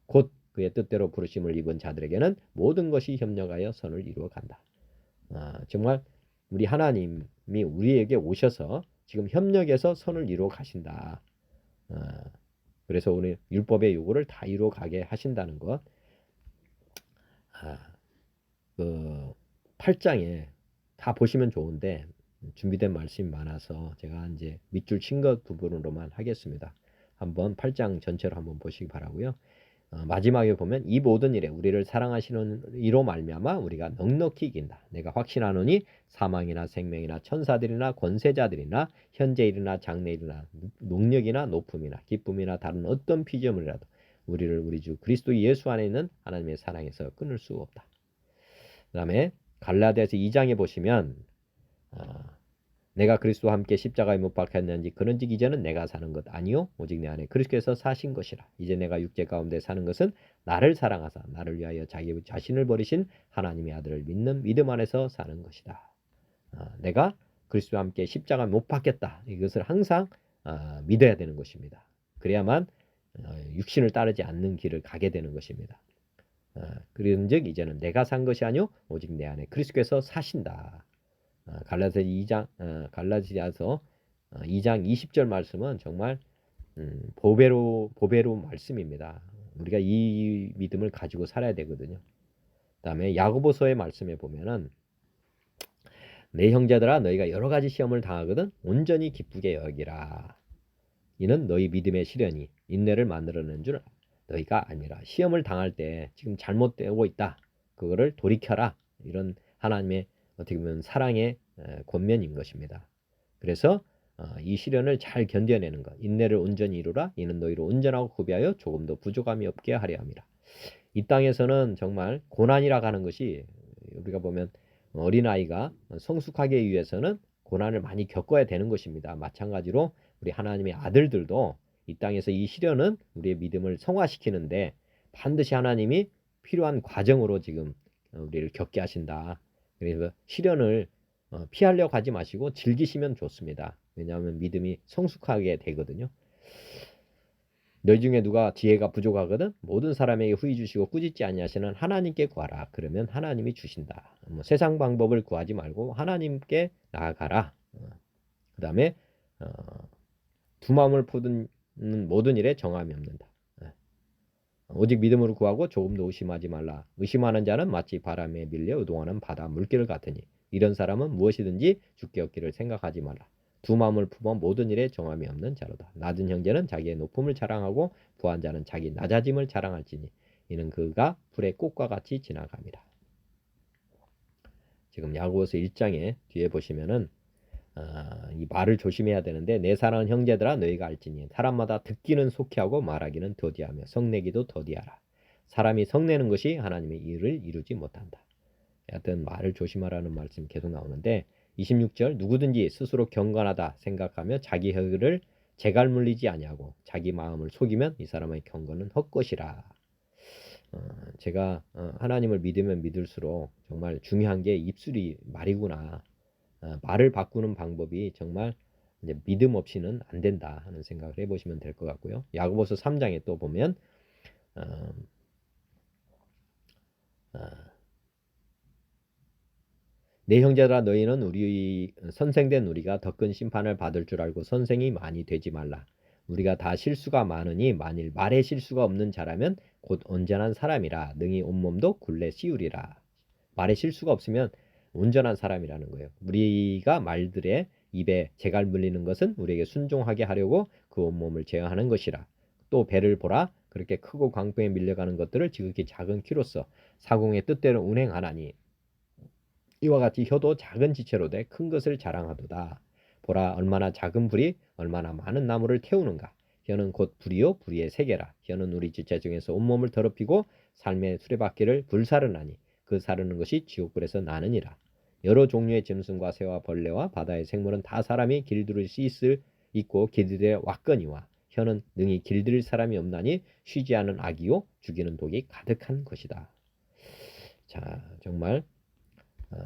곧 그의 뜻대로 부르심을 입은 자들에게는 모든 것이 협력하여 선을 이루어 간다. 정말 우리 하나님이 우리에게 오셔서 지금 협력해서 선을 이루어 가신다. 그래서 우리 율법의 요구를 다 이루어 가게 하신다는 것. 그 8장에 다 보시면 좋은데 준비된 말씀이 많아서 제가 이제 밑줄 친 것 부분으로만 하겠습니다. 한번 8장 전체로 한번 보시기 바라고요. 마지막에 보면 이 모든 일에 우리를 사랑하시는 이로 말미암아 우리가 넉넉히 이긴다. 내가 확신하노니 사망이나 생명이나 천사들이나 권세자들이나 현재 일이나 장래 일이나 능력이나 높음이나 기쁨이나 다른 어떤 피조물이라도 우리를 우리 주 그리스도 예수 안에 있는 하나님의 사랑에서 끊을 수 없다. 그다음에 갈라디아서 2장에 보시면 내가 그리스도와 함께 십자가에 못 박혔는지 그런즉 이제는 내가 사는 것 아니요 오직 내 안에 그리스도께서 사신 것이라. 이제 내가 육체 가운데 사는 것은 나를 사랑하사 나를 위하여 자기 자신을 버리신 하나님의 아들을 믿는 믿음 안에서 사는 것이다. 내가 그리스도와 함께 십자가에 못 박혔다. 이것을 항상 믿어야 되는 것입니다. 그래야만 육신을 따르지 않는 길을 가게 되는 것입니다. 그런즉 이제는 내가 산 것이 아니요 오직 내 안에 그리스도께서 사신다. 갈라디아서 2장 20절 말씀은 정말 보배로 말씀입니다. 우리가 이 믿음을 가지고 살아야 되거든요. 그다음에 야고보서의 말씀에 보면은 내 형제들아 너희가 여러 가지 시험을 당하거든 온전히 기쁘게 여기라. 이는 너희 믿음의 시련이 인내를 만들어내는 줄 너희가 아니라. 시험을 당할 때 지금 잘못되고 있다. 그거를 돌이켜라. 이런 하나님의 어떻게 보면 사랑의 권면인 것입니다. 그래서 이 시련을 잘 견뎌내는 것, 인내를 온전히 이루라. 이는 너희를 온전하고 구비하여 조금도 부족함이 없게 하려 함이라. 이 땅에서는 정말 고난이라 하는 것이 우리가 보면 어린아이가 성숙하기 위해서는 고난을 많이 겪어야 되는 것입니다. 마찬가지로 우리 하나님의 아들들도 이 땅에서 이 시련은 우리의 믿음을 성화시키는데 반드시 하나님이 필요한 과정으로 지금 우리를 겪게 하신다. 그래서 시련을 피하려고 하지 마시고 즐기시면 좋습니다. 왜냐하면 믿음이 성숙하게 되거든요. 너희 중에 누가 지혜가 부족하거든 모든 사람에게 후히 주시고 꾸짖지 아니하시는 하나님께 구하라. 그러면 하나님이 주신다. 세상 방법을 구하지 말고 하나님께 나아가라. 그 다음에 두 마음을 푸는 모든 일에 정함이 없는다. 오직 믿음으로 구하고 조금도 의심하지 말라. 의심하는 자는 마치 바람에 밀려 요동하는 바다 물결 같으니 이런 사람은 무엇이든지 주께 얻기를 생각하지 말라. 두 마음을 품어 모든 일에 정함이 없는 자로다. 낮은 형제는 자기의 높음을 자랑하고 부한 자는 자기 낮아짐을 자랑할지니 이는 그가 불의 꽃과 같이 지나갑니다. 지금 야고보서 1장에 뒤에 보시면은 이 말을 조심해야 되는데 내 사랑하는 형제들아 너희가 알지니 사람마다 듣기는 속히 하고 말하기는 더디하며 성내기도 더디하라. 사람이 성내는 것이 하나님의 일을 이루지 못한다. 하여튼 말을 조심하라는 말씀이 계속 나오는데 26절 누구든지 스스로 경건하다 생각하며 자기 혀를 재갈 물리지 아니하고 자기 마음을 속이면 이 사람의 경건은 헛것이라. 제가 하나님을 믿으면 믿을수록 정말 중요한 게 입술이 말이구나. 말을 바꾸는 방법이 정말 이제 믿음 없이는 안 된다 하는 생각을 해보시면 될 것 같고요. 야고보서 3장에 또 보면 내 형제들아 너희는 우리 선생된 우리가 더 큰 심판을 받을 줄 알고 선생이 많이 되지 말라. 우리가 다 실수가 많으니 만일 말에 실수가 없는 자라면 곧 온전한 사람이라 능히 온몸도 굴레 씌우리라. 말에 실수가 없으면 온전한 사람이라는 거예요. 우리가 말들의 입에 재갈 물리는 것은 우리에게 순종하게 하려고 그 온몸을 제어하는 것이라. 또 배를 보라. 그렇게 크고 광풍에 밀려가는 것들을 지극히 작은 키로서 사공의 뜻대로 운행하나니 이와 같이 혀도 작은 지체로 돼 큰 것을 자랑하도다. 보라 얼마나 작은 불이 얼마나 많은 나무를 태우는가. 혀는 곧 불이요 불의의 세계라. 혀는 우리 지체 중에서 온몸을 더럽히고 삶의 수레바퀴를 불사르나니 그 사르는 것이 지옥불에서 나느니라. 여러 종류의 짐승과 새와 벌레와 바다의 생물은 다 사람이 길들일 수 있고 길들여 왔거니와 혀는 능히 길들일 사람이 없나니 쉬지 않은 악이요 죽이는 독이 가득한 것이다. 자 정말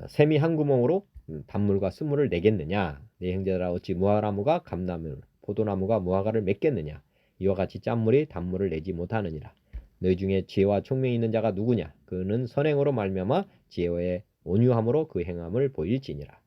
샘이 한 구멍으로 단물과 쓴물을 내겠느냐. 내 형제들아 어찌 무화과나무가 감나무 포도나무가 무화과를 맺겠느냐. 이와 같이 짠물이 단물을 내지 못하느니라. 너희 중에 지혜와 총명이 있는 자가 누구냐. 그는 선행으로 말미암아 지혜의 온유함으로 그 행함을 보일지니라.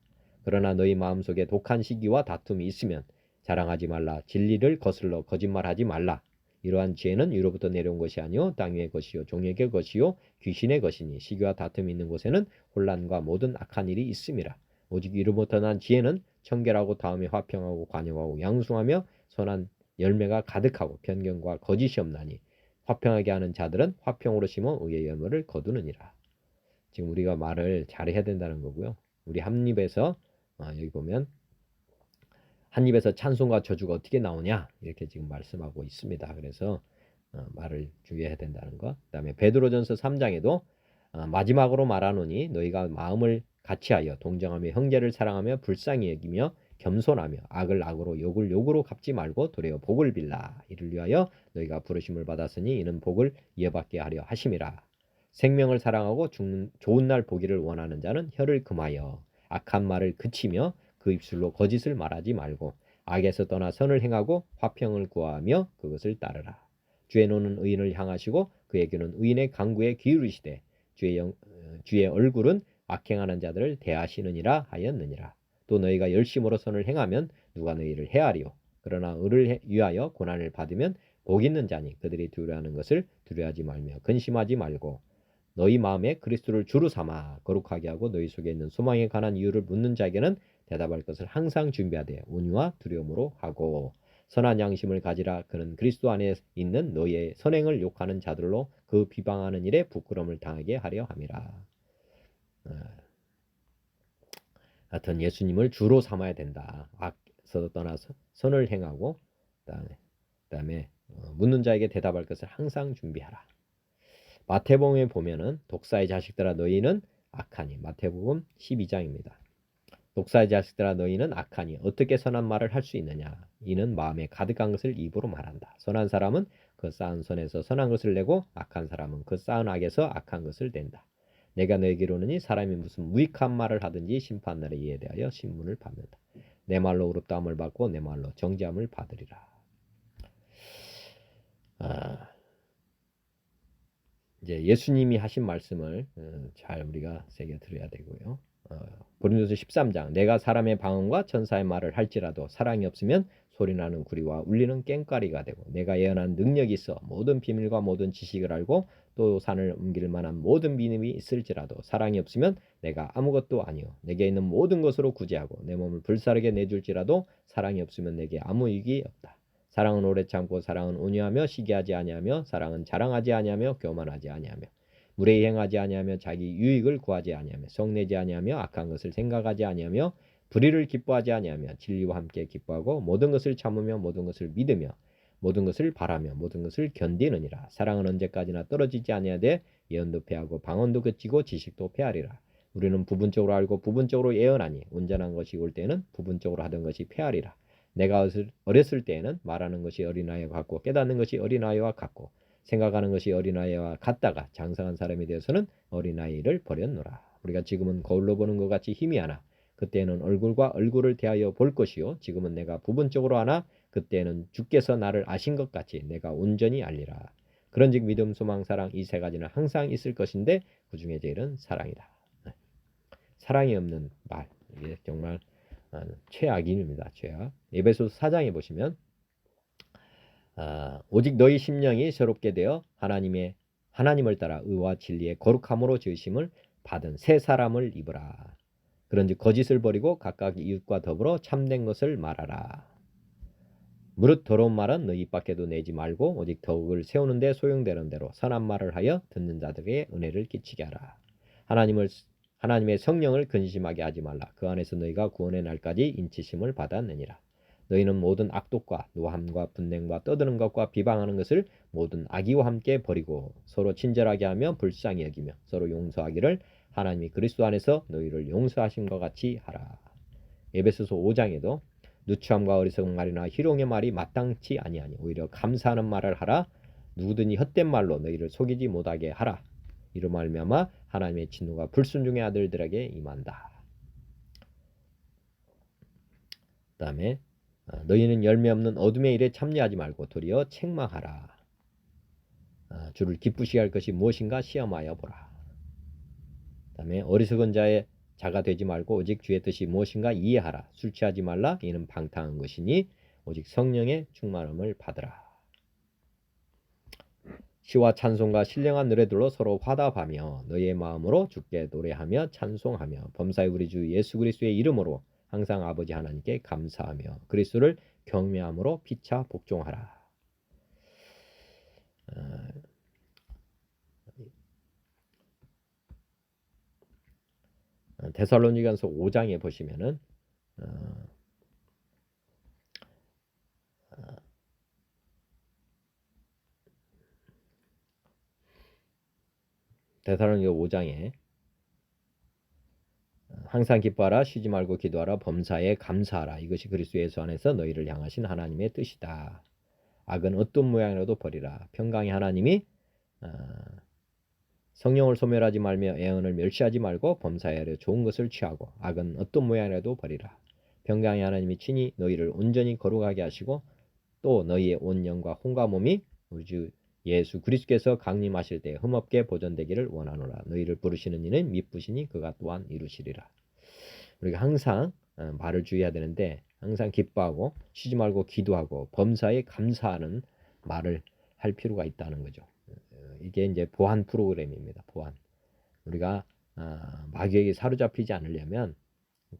그러나 너희 마음속에 독한 시기와 다툼이 있으면 자랑하지 말라. 진리를 거슬러 거짓말하지 말라. 이러한 지혜는 위로부터 내려온 것이 아니요 땅 위의 것이요 종에게 것이요 귀신의 것이니 시기와 다툼이 있는 곳에는 혼란과 모든 악한 일이 있음이라. 오직 위로부터 난 지혜는 청결하고 다음에 화평하고 관용하고 양숭하며 선한 열매가 가득하고 변경과 거짓이 없나니 화평하게 하는 자들은 화평으로 심어 의의 열매를 거두느니라. 지금 우리가 말을 잘해야 된다는 거고요. 우리 한 입에서 여기 보면 한 입에서 찬송과 저주가 어떻게 나오냐 이렇게 지금 말씀하고 있습니다. 그래서 말을 주의해야 된다는 것. 그다음에 베드로전서 3장에도 마지막으로 말하노니 너희가 마음을 같이하여 동정하며 형제를 사랑하며 불쌍히 여기며 겸손하며 악을 악으로 욕을 욕으로 갚지 말고 도리어 복을 빌라. 이를 위하여 너희가 부르심을 받았으니 이는 복을 이어받게 하려 하심이라. 생명을 사랑하고 죽는 좋은 날 보기를 원하는 자는 혀를 금하여 악한 말을 그치며 그 입술로 거짓을 말하지 말고 악에서 떠나 선을 행하고 화평을 구하며 그것을 따르라. 주의 노는 의인을 향하시고 그의 귀는 의인의 간구에 기울이시되 주의 얼굴은 악행하는 자들을 대하시느니라 하였느니라. 또 너희가 열심으로 선을 행하면 누가 너희를 해하리요. 그러나 의를 위하여 고난을 받으면 복 있는 자니 그들이 두려워하는 것을 두려워하지 말며 근심하지 말고 너희 마음에 그리스도를 주로 삼아 거룩하게 하고 너희 속에 있는 소망에 관한 이유를 묻는 자에게는 대답할 것을 항상 준비하되 온유와 두려움으로 하고 선한 양심을 가지라. 그는 그리스도 안에 있는 너희의 선행을 욕하는 자들로 그 비방하는 일에 부끄러움을 당하게 하려 함이라. 하여튼 예수님을 주로 삼아야 된다. 악에서 떠나서 선을 행하고 그다음에 묻는 자에게 대답할 것을 항상 준비하라. 마태복음에 보면은 독사의 자식들아 너희는 악하니, 마태복음 12장입니다. 독사의 자식들아 너희는 악하니 어떻게 선한 말을 할 수 있느냐. 이는 마음에 가득한 것을 입으로 말한다. 선한 사람은 그 쌓은 선에서 선한 것을 내고 악한 사람은 그 쌓은 악에서 악한 것을 낸다. 내가 너에게 이르노니 사람이 무슨 무익한 말을 하든지 심판날에 이에 대하여 신문을 받는다. 내 말로 의롭다함을 받고 내 말로 정죄함을 받으리라. 이제 예수님이 하신 말씀을 잘 우리가 새겨 들어야 되고요. 고린도서 13장 내가 사람의 방언과 천사의 말을 할지라도 사랑이 없으면 소리나는 구리와 울리는 꽹과리가 되고 내가 예언한 능력이 있어 모든 비밀과 모든 지식을 알고 또 산을 옮길 만한 모든 믿음이 있을지라도 사랑이 없으면 내가 아무것도 아니요 내게 있는 모든 것으로 구제하고 내 몸을 불사르게 내줄지라도 사랑이 없으면 내게 아무 이익이 없다. 사랑은 오래 참고 사랑은 온유하며 시기하지 아니하며 사랑은 자랑하지 아니하며 교만하지 아니하며 무례히 행하지 아니하며 자기 유익을 구하지 아니하며 성내지 아니하며 악한 것을 생각하지 아니하며 불의를 기뻐하지 아니하며 진리와 함께 기뻐하고 모든 것을 참으며 모든 것을 믿으며 모든 것을 바라며 모든 것을 견디느니라. 사랑은 언제까지나 떨어지지 아니하되 예언도 패하고 방언도 그치고 지식도 패하리라. 우리는 부분적으로 알고 부분적으로 예언하니 온전한 것이 올 때에는 부분적으로 하던 것이 패하리라. 내가 어렸을 때에는 말하는 것이 어린아이와 같고 깨닫는 것이 어린아이와 같고 생각하는 것이 어린아이와 같다가 장성한 사람이 되어서는 어린아이를 버렸노라. 우리가 지금은 거울로 보는 것 같이 희미하나 그때는 얼굴과 얼굴을 대하여 볼 것이요 지금은 내가 부분적으로 하나 그때는 주께서 나를 아신 것 같이 내가 온전히 알리라. 그런즉 믿음, 소망, 사랑 이 세 가지는 항상 있을 것인데 그 중에 제일은 사랑이다. 사랑이 없는 말 이게 정말 최악입니다. 최악. 에베소서 4장에 보시면 오직 너희 심령이 새롭게 되어 하나님을 따라 의와 진리의 거룩함으로 지으심을 받은 새 사람을 입으라. 그런즉 거짓을 버리고 각각 이웃과 더불어 참된 것을 말하라. 무릇 더러운 말은 너희 입 밖에도 내지 말고 오직 덕을 세우는 데 소용되는 대로 선한 말을 하여 듣는 자들에게 은혜를 끼치게 하라. 하나님의 성령을 근심하게 하지 말라. 그 안에서 너희가 구원의 날까지 인치심을 받았느니라. 너희는 모든 악독과 노함과 분냉과 떠드는 것과 비방하는 것을 모든 악의와 함께 버리고 서로 친절하게 하며 불쌍히 여기며 서로 용서하기를 하나님이 그리스도 안에서 너희를 용서하신 것 같이 하라. 에베소서 5장에도 누추함과 어리석은 말이나 희롱의 말이 마땅치 아니하니 오히려 감사하는 말을 하라. 누구든지 헛된 말로 너희를 속이지 못하게 하라. 이로 말미암아 하나님의 진노가 불순종의 아들들에게 임한다. 그 다음에 너희는 열매 없는 어둠의 일에 참여하지 말고 도리어 책망하라. 주를 기쁘시게 할 것이 무엇인가 시험하여 보라. 그 다음에 어리석은 자가 되지 말고 오직 주의 뜻이 무엇인가 이해하라. 술 취하지 말라. 이는 방탕한 것이니 오직 성령의 충만함을 받으라. 시와 찬송과 신령한 노래들로 서로 화답하며 너희의 마음으로 주께 노래하며 찬송하며 범사의 우리 주 예수 그리스도의 이름으로 항상 아버지 하나님께 감사하며 그리스도를 경외함으로 피차 복종하라. 데살로니가서 5장에 보시면은 데살로니가 5장에 항상 기뻐하라, 쉬지 말고 기도하라, 범사에 감사하라. 이것이 그리스도 예수 안에서 너희를 향하신 하나님의 뜻이다. 악은 어떤 모양이라도 버리라. 평강의 하나님이 성령을 소멸하지 말며 애언을 멸시하지 말고 범사에 하려 좋은 것을 취하고 악은 어떤 모양이라도 버리라. 평강의 하나님이 친히 너희를 온전히 거룩하게 하시고 또 너희의 온 영과 혼과 몸이 우리 주 예수 그리스도께서 강림하실 때 흠없게 보존되기를 원하노라. 너희를 부르시는 이는 미쁘시니 그가 또한 이루시리라. 우리가 항상 말을 주의해야 되는데 항상 기뻐하고 쉬지 말고 기도하고 범사에 감사하는 말을 할 필요가 있다는 거죠. 이게 이제 보안 프로그램입니다. 보안. 우리가 마귀에게 사로잡히지 않으려면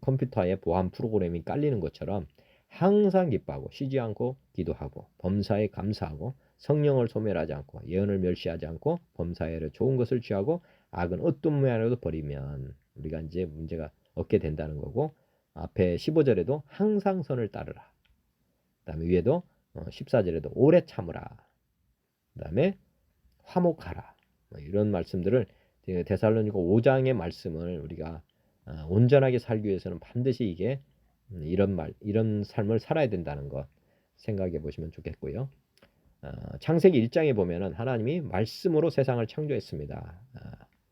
컴퓨터에 보안 프로그램이 깔리는 것처럼 항상 기뻐하고 쉬지 않고 기도하고 범사에 감사하고 성령을 소멸하지 않고 예언을 멸시하지 않고 범사에 좋은 것을 취하고 악은 어떤 모양이라도 버리면 우리가 이제 문제가 없게 된다는 거고, 앞에 15절에도 항상 선을 따르라. 그 다음에 위에도 14절에도 오래 참으라. 그 다음에 화목하라. 이런 말씀들을 데살로니가 5장의 말씀을 우리가 온전하게 살기 위해서는 반드시 이게 이런 삶을 살아야 된다는 것 생각해 보시면 좋겠고요. 창세기 1장에 보면은 하나님이 말씀으로 세상을 창조했습니다.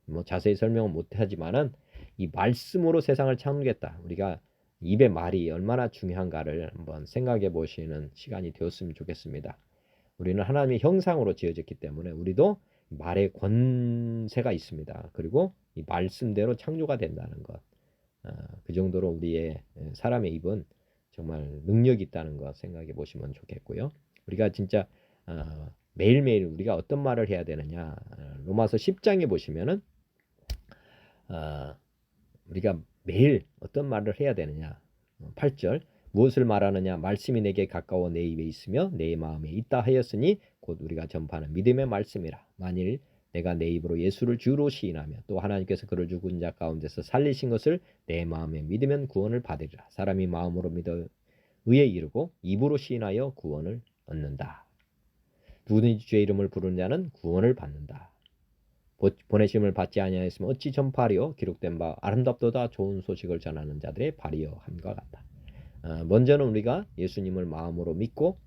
뭐 자세히 설명은 못하지만은 이 말씀으로 세상을 창조했다. 우리가 입의 말이 얼마나 중요한가를 한번 생각해 보시는 시간이 되었으면 좋겠습니다. 우리는 하나님의 형상으로 지어졌기 때문에 우리도 말의 권세가 있습니다. 그리고 이 말씀대로 창조가 된다는 것. 그 정도로 우리의 사람의 입은 정말 능력이 있다는 것 생각해 보시면 좋겠고요. 우리가 진짜 매일매일 우리가 어떤 말을 해야 되느냐. 로마서 10장에 보시면은 우리가 매일 어떤 말을 해야 되느냐. 8절 무엇을 말하느냐. 말씀이 내게 가까워 내 입에 있으며 내 마음에 있다 하였으니 곧 우리가 전파하는 믿음의 말씀이라. 만일 내가 내 입으로 예수를 주로 시인하며 또 하나님께서 그를 죽은 자 가운데서 살리신 것을 내 마음에 믿으면 구원을 받으리라. 사람이 마음으로 믿어 의에 이르고 입으로 시인하여 구원을 얻는다. 누구든지 주의 이름을 부르는 자는 구원을 받는다. 보내심을 받지 아니하였으면 어찌 전파하리요. 기록된 바 아름답도다 좋은 소식을 전하는 자들의 발이여 함과 같다. 먼저는 우리가 예수님을 마음으로 믿고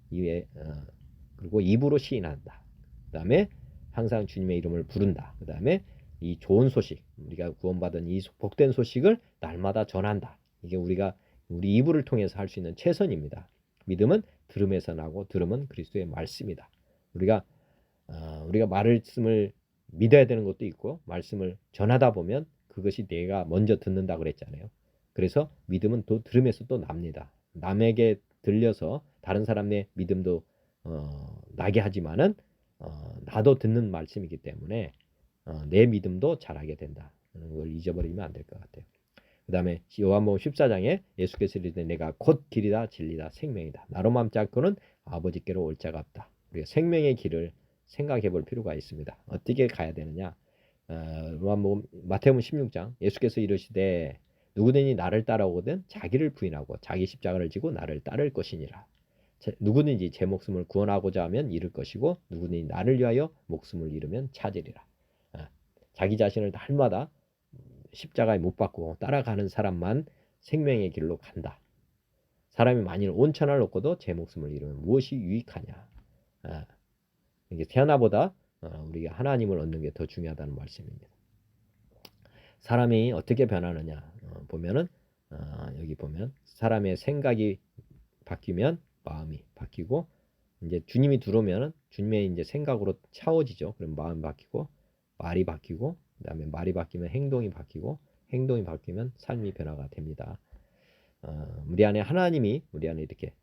그리고 입으로 시인한다. 그 다음에 항상 주님의 이름을 부른다. 그 다음에 이 좋은 소식, 우리가 구원받은 이 복된 소식을 날마다 전한다. 이게 우리가 우리 입을 통해서 할 수 있는 최선입니다. 믿음은 들음에서 나고 들음은 그리스도의 말씀이다. 우리가 말씀을 믿어야 되는 것도 있고 말씀을 전하다 보면 그것이 내가 먼저 듣는다 그랬잖아요. 그래서 믿음은 또 들음에서 또 납니다. 남에게 들려서 다른 사람의 믿음도 나게 하지만은 나도 듣는 말씀이기 때문에 내 믿음도 자라게 된다. 그걸 잊어버리면 안 될 것 같아요. 그 다음에 요한복음 14장에 예수께서 이르되 내가 곧 길이다 진리다 생명이다. 나로 맘잡고는 아버지께로 올 자가 없다. 우리가 생명의 길을 생각해 볼 필요가 있습니다. 어떻게 가야 되느냐. 마태복음 16장 예수께서 이르시되 누구든지 나를 따라오거든 자기를 부인하고 자기 십자가를 지고 나를 따를 것이니라. 누구든지 제 목숨을 구원하고자 하면 잃을 것이고 누구든지 나를 위하여 목숨을 잃으면 찾으리라. 자기 자신을 날마다 십자가에 못 박고 따라가는 사람만 생명의 길로 간다. 사람이 만일 온 천하를 얻고도 제 목숨을 잃으면 무엇이 유익하냐. 이게 태어나보다 우리가 하나님을 얻는 게 더 중요하다는 말씀입니다. 사람이 어떻게 변하느냐 보면은 여기 보면 사람의 생각이 바뀌면 마음이 바뀌고 이제 주님이 들어오면 주님의 이제 생각으로 차워지죠. 그럼 마음이 바뀌고 말이 바뀌고 그다음에 말이 바뀌면 행동이 바뀌고 행동이 바뀌면 삶이 변화가 됩니다. 우리 안에 하나님이 우리 안에 이렇게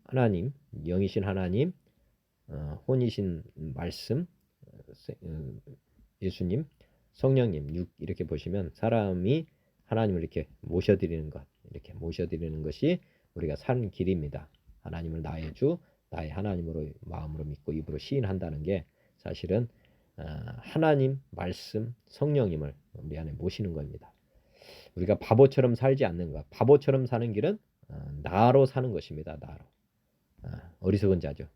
하나님 영이신 하나님 혼이신 말씀 예수님 성령님 이렇게 보시면 사람이 하나님을 이렇게 모셔드리는 것이 우리가 사는 길입니다. 하나님을 나의 주 나의 하나님으로 마음으로 믿고 입으로 시인한다는 게 사실은 하나님 말씀 성령님을 우리 안에 모시는 겁니다. 우리가 바보처럼 살지 않는 것. 바보처럼 사는 길은 나로 사는 것입니다. 나로. 어리석은 자죠.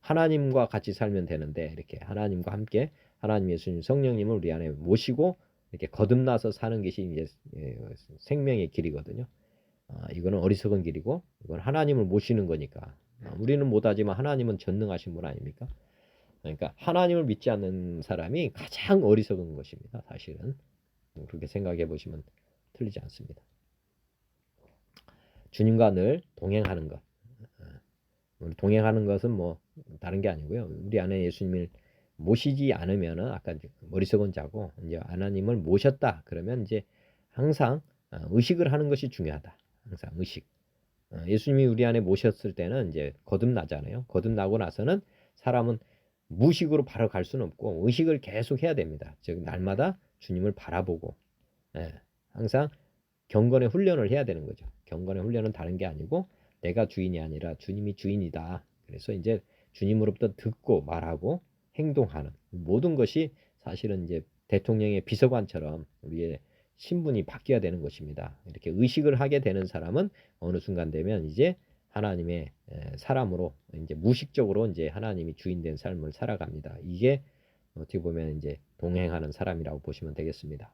하나님과 같이 살면 되는데 이렇게 하나님과 함께 하나님 예수님 성령님을 우리 안에 모시고 이렇게 거듭나서 사는 것이 이제 생명의 길이거든요. 이거는 어리석은 길이고 이건 하나님을 모시는 거니까. 우리는 못하지만 하나님은 전능하신 분 아닙니까? 그러니까 하나님을 믿지 않는 사람이 가장 어리석은 것입니다. 사실은 그렇게 생각해 보시면 틀리지 않습니다. 주님과 늘 동행하는 것. 동행하는 것은 뭐 다른 게 아니고요. 우리 안에 예수님을 모시지 않으면은 아까 어리석은 자고 이제 하나님을 모셨다 그러면 이제 항상 의식을 하는 것이 중요하다. 항상 의식. 예수님이 우리 안에 모셨을 때는 이제 거듭나잖아요. 거듭나고 나서는 사람은 무식으로 바로 갈 수는 없고 의식을 계속 해야 됩니다. 즉 날마다 주님을 바라보고 항상 경건의 훈련을 해야 되는 거죠. 경건의 훈련은 다른 게 아니고 내가 주인이 아니라 주님이 주인이다. 그래서 이제 주님으로부터 듣고 말하고 행동하는 모든 것이 사실은 이제 대통령의 비서관처럼 우리의 신분이 바뀌어야 되는 것입니다. 이렇게 의식을 하게 되는 사람은 어느 순간 되면 이제 하나님의 사람으로 이제 무식적으로 이제 하나님이 주인된 삶을 살아갑니다. 이게 어떻게 보면 이제 동행하는 사람이라고 보시면 되겠습니다.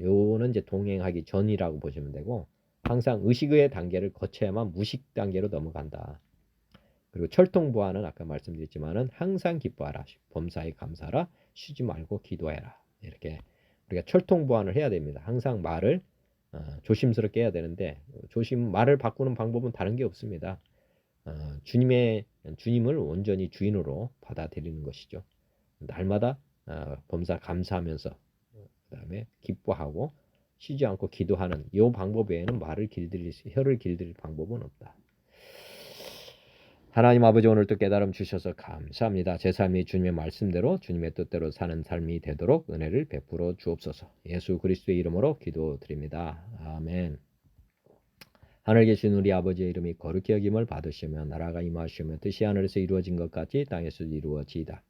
요거는 이제 동행하기 전이라고 보시면 되고 항상 의식의 단계를 거쳐야만 무식 단계로 넘어간다. 그리고 철통부활은 아까 말씀드렸지만은 항상 기뻐하라. 범사에 감사하라. 쉬지 말고 기도해라. 이렇게 우리가 철통부활을 해야 됩니다. 항상 말을 조심스럽게 해야 되는데 말을 바꾸는 방법은 다른 게 없습니다. 주님을 온전히 주인으로 받아들이는 것이죠. 날마다 범사 감사하면서 그다음에 기뻐하고 쉬지 않고 기도하는 이 방법 외에는 혀를 길들일 방법은 없다. 하나님 아버지 오늘도 깨달음 주셔서 감사합니다. 제 삶이 주님의 말씀대로 주님의 뜻대로 사는 삶이 되도록 은혜를 베풀어 주옵소서. 예수 그리스도의 이름으로 기도드립니다. 아멘. 하늘 계신 우리 아버지의 이름이 거룩히 여김을 받으시며 나라가 임하시며 뜻이 하늘에서 이루어진 것 같이 땅에서도 이루어지이다.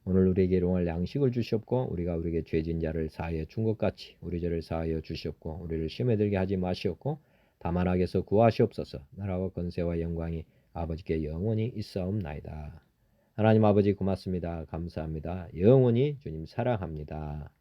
오늘 우리에게 일용할 양식을 주시옵고 우리가 우리에게 죄진 자를 사하여 준 것 같이 우리 죄를 사하여 주시옵고 우리를 시험에 들게 하지 마시옵고 다만 악에서 구하시옵소서. 나라와 권세와 영광이 아버지께 영원히 있사옵나이다. 하나님 아버지 고맙습니다. 감사합니다. 영원히 주님 사랑합니다.